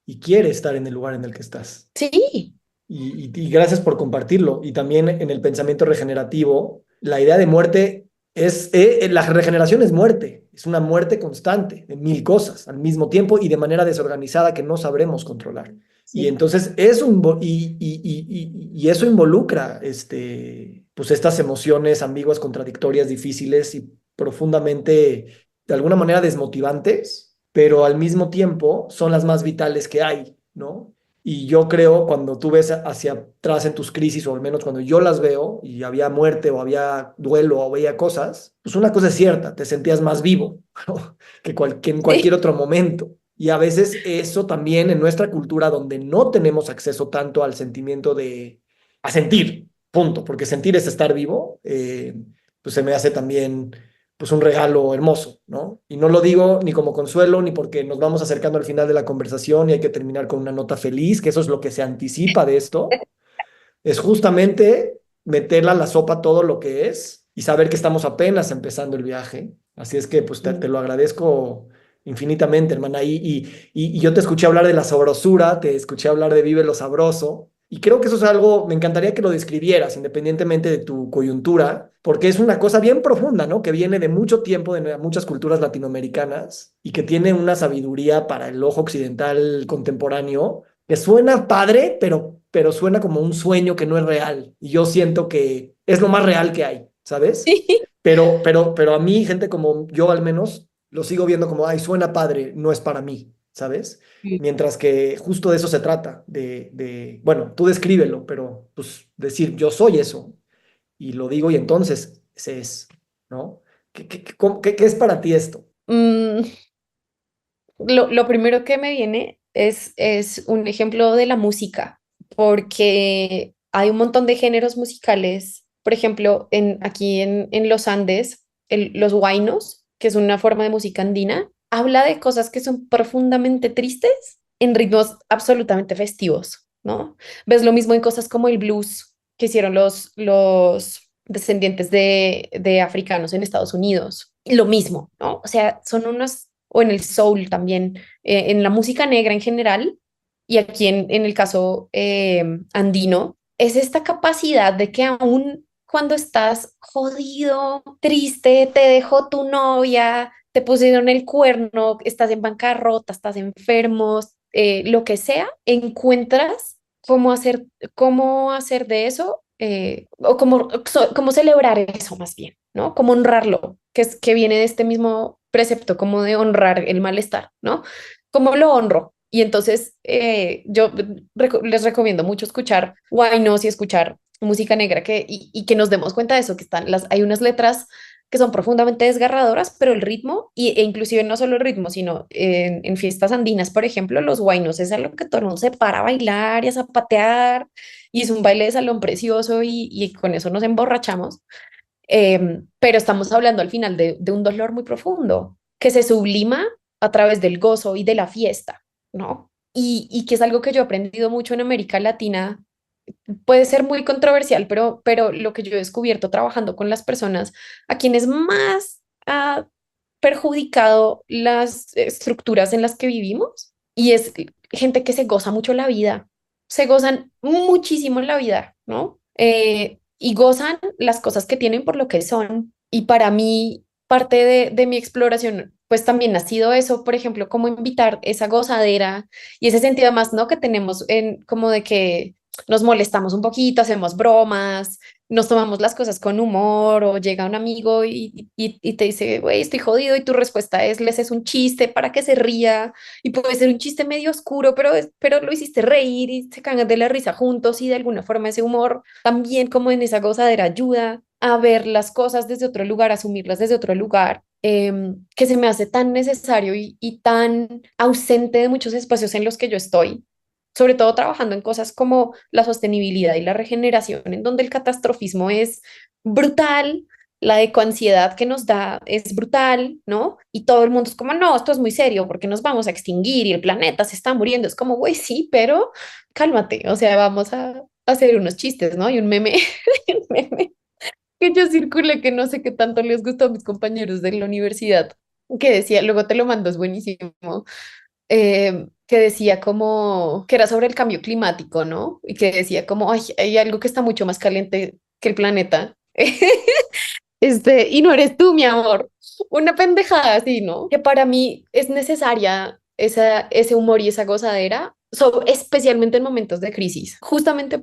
[SPEAKER 1] y quiere estar en el lugar en el que estás.
[SPEAKER 2] Sí,
[SPEAKER 1] Y gracias por compartirlo. Y también en el pensamiento regenerativo, la idea de muerte es, la regeneración es muerte, es una muerte constante de mil cosas al mismo tiempo y de manera desorganizada que no sabremos controlar. Y
[SPEAKER 2] sí,
[SPEAKER 1] entonces es y eso involucra pues estas emociones ambiguas, contradictorias, difíciles y profundamente, de alguna manera, desmotivantes, pero al mismo tiempo son las más vitales que hay, ¿no? Y yo creo, cuando tú ves hacia atrás en tus crisis, o al menos cuando yo las veo, y había muerte, o había duelo, o veía cosas, pues una cosa es cierta, te sentías más vivo, ¿no? Que en cualquier
[SPEAKER 2] sí,
[SPEAKER 1] otro momento. Y a veces eso también en nuestra cultura, donde no tenemos acceso tanto al sentimiento a sentir, punto, porque sentir es estar vivo, pues se me hace también pues un regalo hermoso, ¿no? Y no lo digo ni como consuelo, ni porque nos vamos acercando al final de la conversación y hay que terminar con una nota feliz, que eso es lo que se anticipa de esto, es justamente meterla a la sopa todo lo que es y saber que estamos apenas empezando el viaje. Así es que pues te lo agradezco infinitamente, hermana. Y yo te escuché hablar de la sabrosura, te escuché hablar de vive lo sabroso. Y creo que eso es algo, me encantaría que lo describieras, independientemente de tu coyuntura, porque es una cosa bien profunda, ¿no? Que viene de mucho tiempo, de muchas culturas latinoamericanas y que tiene una sabiduría para el ojo occidental contemporáneo que suena padre, pero suena como un sueño que no es real. Y yo siento que es lo más real que hay, ¿sabes?
[SPEAKER 2] sí.
[SPEAKER 1] Pero a mí, gente como yo al menos, lo sigo viendo como, ay, suena padre, no es para mí, ¿sabes? Mientras que justo de eso se trata, bueno, tú descríbelo, pero pues decir, yo soy eso, y lo digo y entonces ese es, ¿no? ¿Qué es para ti esto?
[SPEAKER 2] Mm, lo primero que me viene es un ejemplo de la música, porque hay un montón de géneros musicales, por ejemplo, aquí en los Andes, los huaynos que es una forma de música andina, habla de cosas que son profundamente tristes en ritmos absolutamente festivos, ¿no? Ves lo mismo en cosas como el blues que hicieron los descendientes de africanos en Estados Unidos. Lo mismo, ¿no? O sea, son unos, o en el soul también, en la música negra en general, y aquí en el caso andino, es esta capacidad de que aún cuando estás jodido, triste, te dejó tu novia, te pusieron el cuerno, estás en bancarrota, estás enfermo, lo que sea, encuentras cómo hacer de eso, o cómo celebrar eso más bien, ¿no? Cómo honrarlo, que viene de este mismo precepto, como de honrar el malestar, ¿no? ¿Cómo lo honro? Y entonces yo les recomiendo mucho escuchar Wainos y escuchar música negra y que nos demos cuenta de eso, que hay unas letras que son profundamente desgarradoras, pero el ritmo, e inclusive no solo el ritmo, sino en fiestas andinas, por ejemplo, los huaynos es algo que todo el mundo se para a bailar y a zapatear, y es un baile de salón precioso y con eso nos emborrachamos. Pero estamos hablando al final de un dolor muy profundo que se sublima a través del gozo y de la fiesta, ¿no? Y que es algo que yo he aprendido mucho en América Latina. Puede ser muy controversial, pero lo que yo he descubierto trabajando con las personas a quienes más ha perjudicado las estructuras en las que vivimos, y es gente que se goza mucho la vida, se gozan muchísimo la vida, ¿no? Y gozan las cosas que tienen por lo que son. Y para mí, parte de mi exploración, pues también ha sido eso, por ejemplo, como invitar esa gozadera y ese sentido más, ¿no? Que tenemos en como de que nos molestamos un poquito, hacemos bromas, nos tomamos las cosas con humor, o llega un amigo y te dice, güey, estoy jodido, y tu respuesta es, les es un chiste para que se ría, y puede ser un chiste medio oscuro, pero lo hiciste reír y se cagan de la risa juntos, y de alguna forma ese humor también, como en esa gozadera, ayuda a ver las cosas desde otro lugar, asumirlas desde otro lugar. Que se me hace tan necesario y tan ausente de muchos espacios en los que yo estoy, sobre todo trabajando en cosas como la sostenibilidad y la regeneración, en donde el catastrofismo es brutal, la ecoansiedad que nos da es brutal, ¿no? Y todo el mundo es como, no, esto es muy serio porque nos vamos a extinguir y el planeta se está muriendo. Es como, güey, sí, pero cálmate, o sea, vamos a hacer unos chistes, ¿no? Y un meme, un meme que yo circulé, que no sé qué tanto les gustó a mis compañeros de la universidad, que decía, luego te lo mando, es buenísimo, que decía como que era sobre el cambio climático, ¿no? Y que decía como, ay, hay algo que está mucho más caliente que el planeta. Y no eres tú, mi amor. Una pendejada así, ¿no? Que para mí es necesaria ese humor y esa gozadera, especialmente en momentos de crisis, justamente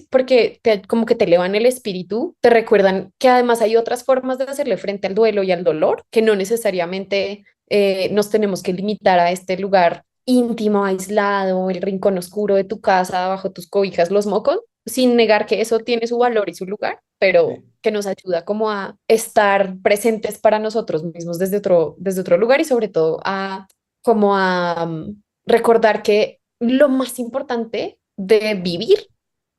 [SPEAKER 2] porque como que te elevan el espíritu, te recuerdan que además hay otras formas de hacerle frente al duelo y al dolor, que no necesariamente nos tenemos que limitar a este lugar íntimo, aislado, el rincón oscuro de tu casa, bajo tus cobijas, los mocos, sin negar que eso tiene su valor y su lugar, pero
[SPEAKER 1] Sí.
[SPEAKER 2] que nos ayuda como a estar presentes para nosotros mismos desde otro lugar, y sobre todo a como a recordar que lo más importante de vivir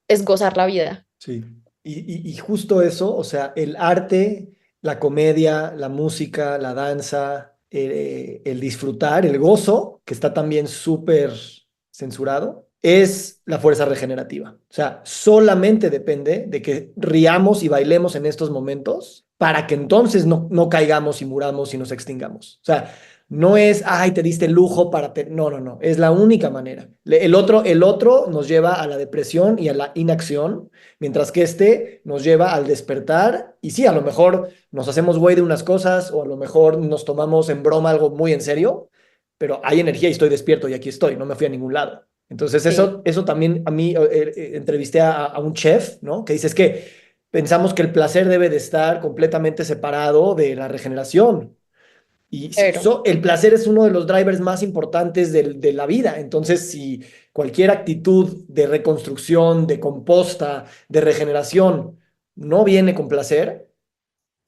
[SPEAKER 2] es gozar la vida.
[SPEAKER 1] Sí. Y justo eso, o sea, el arte, la comedia, la música, la danza, el disfrutar, el gozo, que está también súper censurado, es la fuerza regenerativa. O sea, solamente depende de que riamos y bailemos en estos momentos para que entonces no caigamos y muramos y nos extingamos. O sea, no es, ay, te diste el lujo para... No, no, no, es la única manera. El otro nos lleva a la depresión y a la inacción, mientras que este nos lleva al despertar y sí, a lo mejor nos hacemos güey de unas cosas o a lo mejor nos tomamos en broma algo muy en serio, pero hay energía y estoy despierto y aquí estoy, no me fui a ningún lado. Entonces
[SPEAKER 2] Sí,
[SPEAKER 1] eso también a mí entrevisté a un chef, ¿no? Que dice es que pensamos que el placer debe de estar completamente separado de la regeneración. Y
[SPEAKER 2] pero
[SPEAKER 1] el placer es uno de los drivers más importantes de la vida. Entonces, si cualquier actitud de reconstrucción, de composta, de regeneración no viene con placer,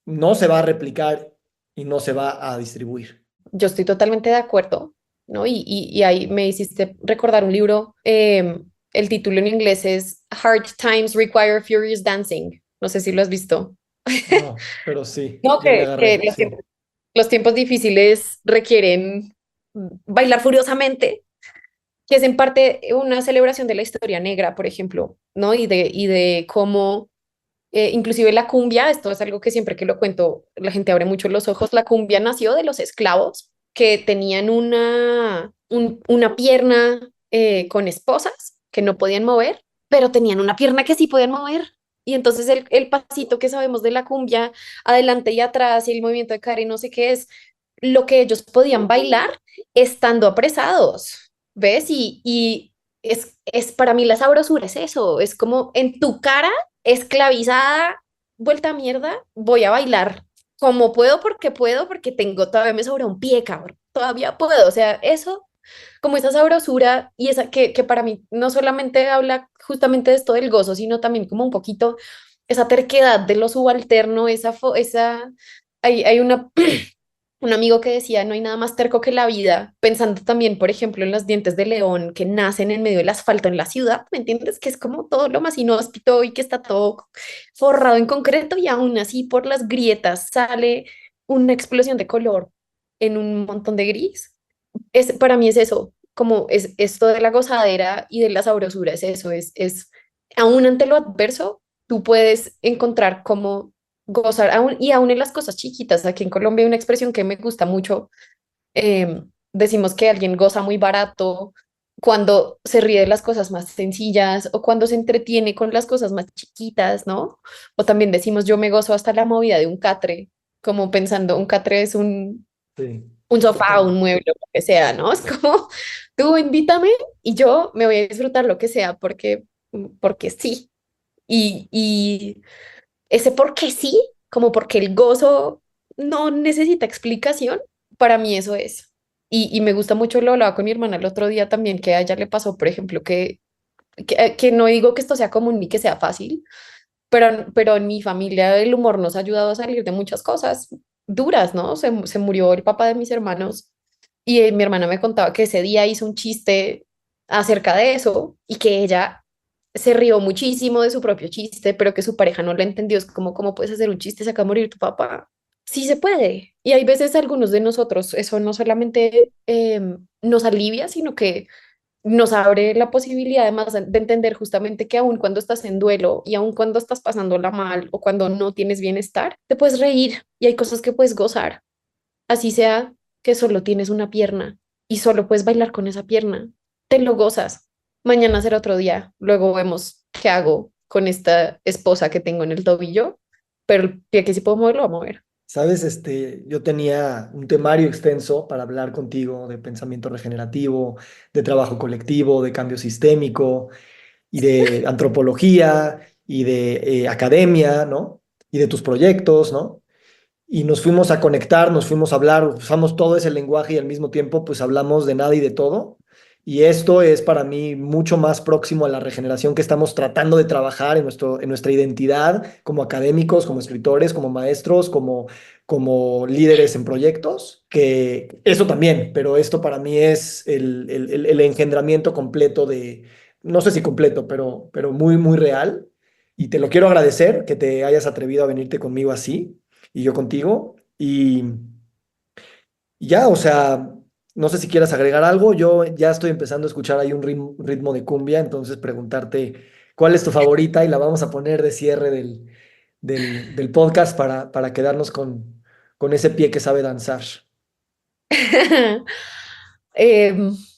[SPEAKER 1] no se va a replicar y no se va a distribuir.
[SPEAKER 2] yo estoy totalmente de acuerdo, ¿no? Y ahí me hiciste recordar un libro, el título en inglés es Hard Times Require Furious Dancing. No sé si lo has visto.
[SPEAKER 1] No, pero sí,
[SPEAKER 2] No,
[SPEAKER 1] ya le
[SPEAKER 2] que
[SPEAKER 1] agarré,
[SPEAKER 2] lo
[SPEAKER 1] sí.
[SPEAKER 2] siento. Los tiempos difíciles requieren bailar furiosamente, que es en parte una celebración de la historia negra, por ejemplo, ¿no? Y de cómo, inclusive la cumbia, esto es algo que siempre que lo cuento, la gente abre mucho los ojos, la cumbia nació de los esclavos que tenían una pierna con esposas que no podían mover, pero tenían una pierna que sí podían mover. Y entonces el pasito que sabemos de la cumbia, adelante y atrás, y el movimiento de cara y no sé qué es, lo que ellos podían bailar estando apresados, ¿ves? Y es para mí la sabrosura, es eso, es como en tu cara, esclavizada, vuelta a mierda, voy a bailar como puedo, porque tengo, todavía me sobra un pie, cabrón, todavía puedo, o sea, eso, como esa sabrosura y esa que para mí no solamente habla justamente de esto del gozo, sino también como un poquito esa terquedad de lo subalterno, hay una un amigo que decía, no hay nada más terco que la vida, pensando también, por ejemplo, en los dientes de león que nacen en medio del asfalto en la ciudad, ¿me entiendes? Que es como todo lo más inhóspito y que está todo forrado en concreto y aún así por las grietas sale una explosión de color en un montón de gris. Para mí es eso, como es esto de la gozadera y de la sabrosura, es eso, aún ante lo adverso, tú puedes encontrar cómo gozar, y aún en las cosas chiquitas. Aquí en Colombia hay una expresión que me gusta mucho, decimos que alguien goza muy barato cuando se ríe de las cosas más sencillas o cuando se entretiene con las cosas más chiquitas, ¿no? O también decimos yo me gozo hasta la movida de un catre, como pensando, un catre es
[SPEAKER 1] Sí,
[SPEAKER 2] un sofá, un
[SPEAKER 1] totalmente.
[SPEAKER 2] mueble, lo que sea, ¿no? Es como, tú invítame y yo me voy a disfrutar lo que sea porque sí. Y ese porque sí, como porque el gozo no necesita explicación, para mí eso es. Y me gusta mucho, lo hablaba con mi hermana el otro día también, que a ella le pasó, por ejemplo, que no digo que esto sea común ni que sea fácil, pero en mi familia el humor nos ha ayudado a salir de muchas cosas duras, ¿no? Se murió el papá de mis hermanos y mi hermana me contaba que ese día hizo un chiste acerca de eso y que ella se rió muchísimo de su propio chiste, pero que su pareja no lo entendió. Es como, ¿cómo puedes hacer un chiste? Se acaba de morir tu papá. Sí se puede. Y hay veces algunos de nosotros, eso no solamente nos alivia, sino que nos abre la posibilidad además de entender justamente que aun cuando estás en duelo y aun cuando estás pasándola mal o cuando no tienes bienestar, te puedes reír y hay cosas que puedes gozar, así sea que solo tienes una pierna y solo puedes bailar con esa pierna, te lo gozas. Mañana será otro día, luego vemos qué hago con esta esposa que tengo en el tobillo, pero el pie que sí puedo mover, lo voy a mover.
[SPEAKER 1] Sabes, yo tenía un temario extenso para hablar contigo de pensamiento regenerativo, de trabajo colectivo, de cambio sistémico y de antropología y de academia, ¿no? Y de tus proyectos, ¿no? Y nos fuimos a conectar, nos fuimos a hablar, usamos todo ese lenguaje y al mismo tiempo pues hablamos de nada y de todo. Y esto es para mí mucho más próximo a la regeneración que estamos tratando de trabajar en nuestra identidad como académicos, como escritores, como maestros, como líderes en proyectos, que eso también, pero esto para mí es el engendramiento completo de, no sé si completo, pero muy, muy real. Y te lo quiero agradecer que te hayas atrevido a venirte conmigo así y yo contigo. Y ya, o sea, no sé si quieras agregar algo. Yo ya estoy empezando a escuchar ahí un ritmo de cumbia, entonces preguntarte cuál es tu favorita y la vamos a poner de cierre del podcast para quedarnos con ese pie que sabe danzar.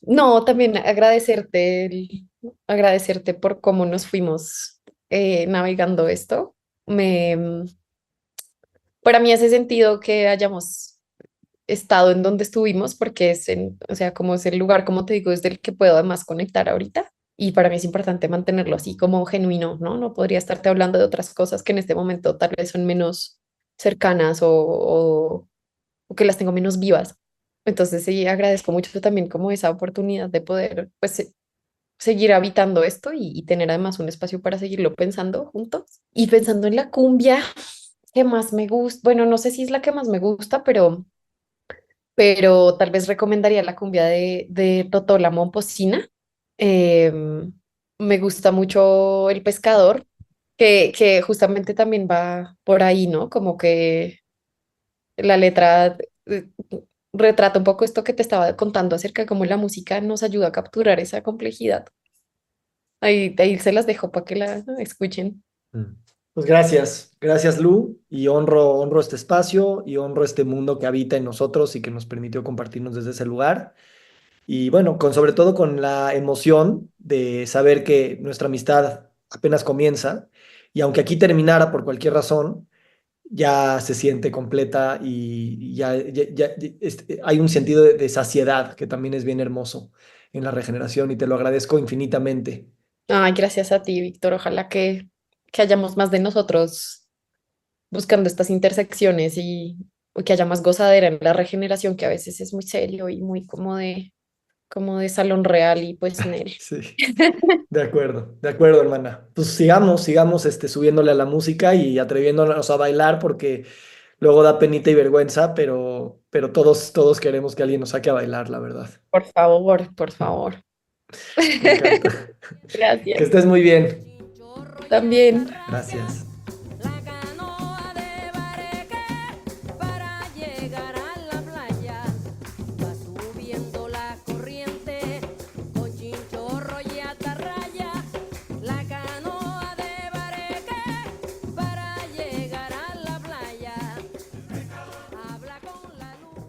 [SPEAKER 2] No, también agradecerte, agradecerte por cómo nos fuimos navegando esto. Para mí hace sentido que hayamos estado en donde estuvimos porque o sea, como es el lugar, como te digo, es del que puedo además conectar ahorita. Y para mí es importante mantenerlo así como genuino, ¿no? No podría estarte hablando de otras cosas que en este momento tal vez son menos cercanas o que las tengo menos vivas. Entonces sí, agradezco mucho también como esa oportunidad de poder pues seguir habitando esto y tener además un espacio para seguirlo pensando juntos. Y pensando en la cumbia, que más me gusta, bueno, no sé si es la que más me gusta, pero tal vez recomendaría la cumbia de Totó la Momposina. Me gusta mucho El Pescador, que justamente también va por ahí, ¿no? Como que la letra eh, retrata un poco esto que te estaba contando acerca de cómo la música nos ayuda a capturar esa complejidad. Ahí se las dejo para que la escuchen.
[SPEAKER 1] Mm. Pues gracias Lu, y honro este espacio y honro este mundo que habita en nosotros y que nos permitió compartirnos desde ese lugar. Y bueno, sobre todo con la emoción de saber que nuestra amistad apenas comienza y aunque aquí terminara por cualquier razón, ya se siente completa y hay un sentido de saciedad que también es bien hermoso en la regeneración y te lo agradezco infinitamente.
[SPEAKER 2] Ay, gracias a ti, Víctor. Ojalá que hayamos más de nosotros buscando estas intersecciones y que haya más gozadera en la regeneración, que a veces es muy serio y muy como de salón real y pues Nel.
[SPEAKER 1] Sí. De acuerdo, hermana. Pues sigamos subiéndole a la música y atreviéndonos a bailar porque luego da penita y vergüenza, pero todos queremos que alguien nos saque a bailar, la verdad.
[SPEAKER 2] Por favor, por favor.
[SPEAKER 1] Me encanta. Que
[SPEAKER 2] Gracias.
[SPEAKER 1] estés muy bien.
[SPEAKER 2] También.
[SPEAKER 1] Gracias.
[SPEAKER 4] La canoa de Bareque para llegar a la playa va subiendo la corriente con chinchorro y atarraya. La canoa de Bareque para llegar a la playa habla con la luna.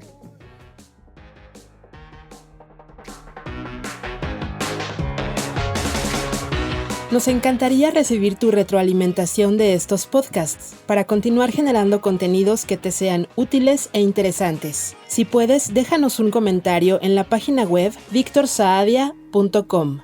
[SPEAKER 3] Nos encantaría recibir tu retroalimentación de estos podcasts para continuar generando contenidos que te sean útiles e interesantes. Si puedes, déjanos un comentario en la página web victorsaadia.com.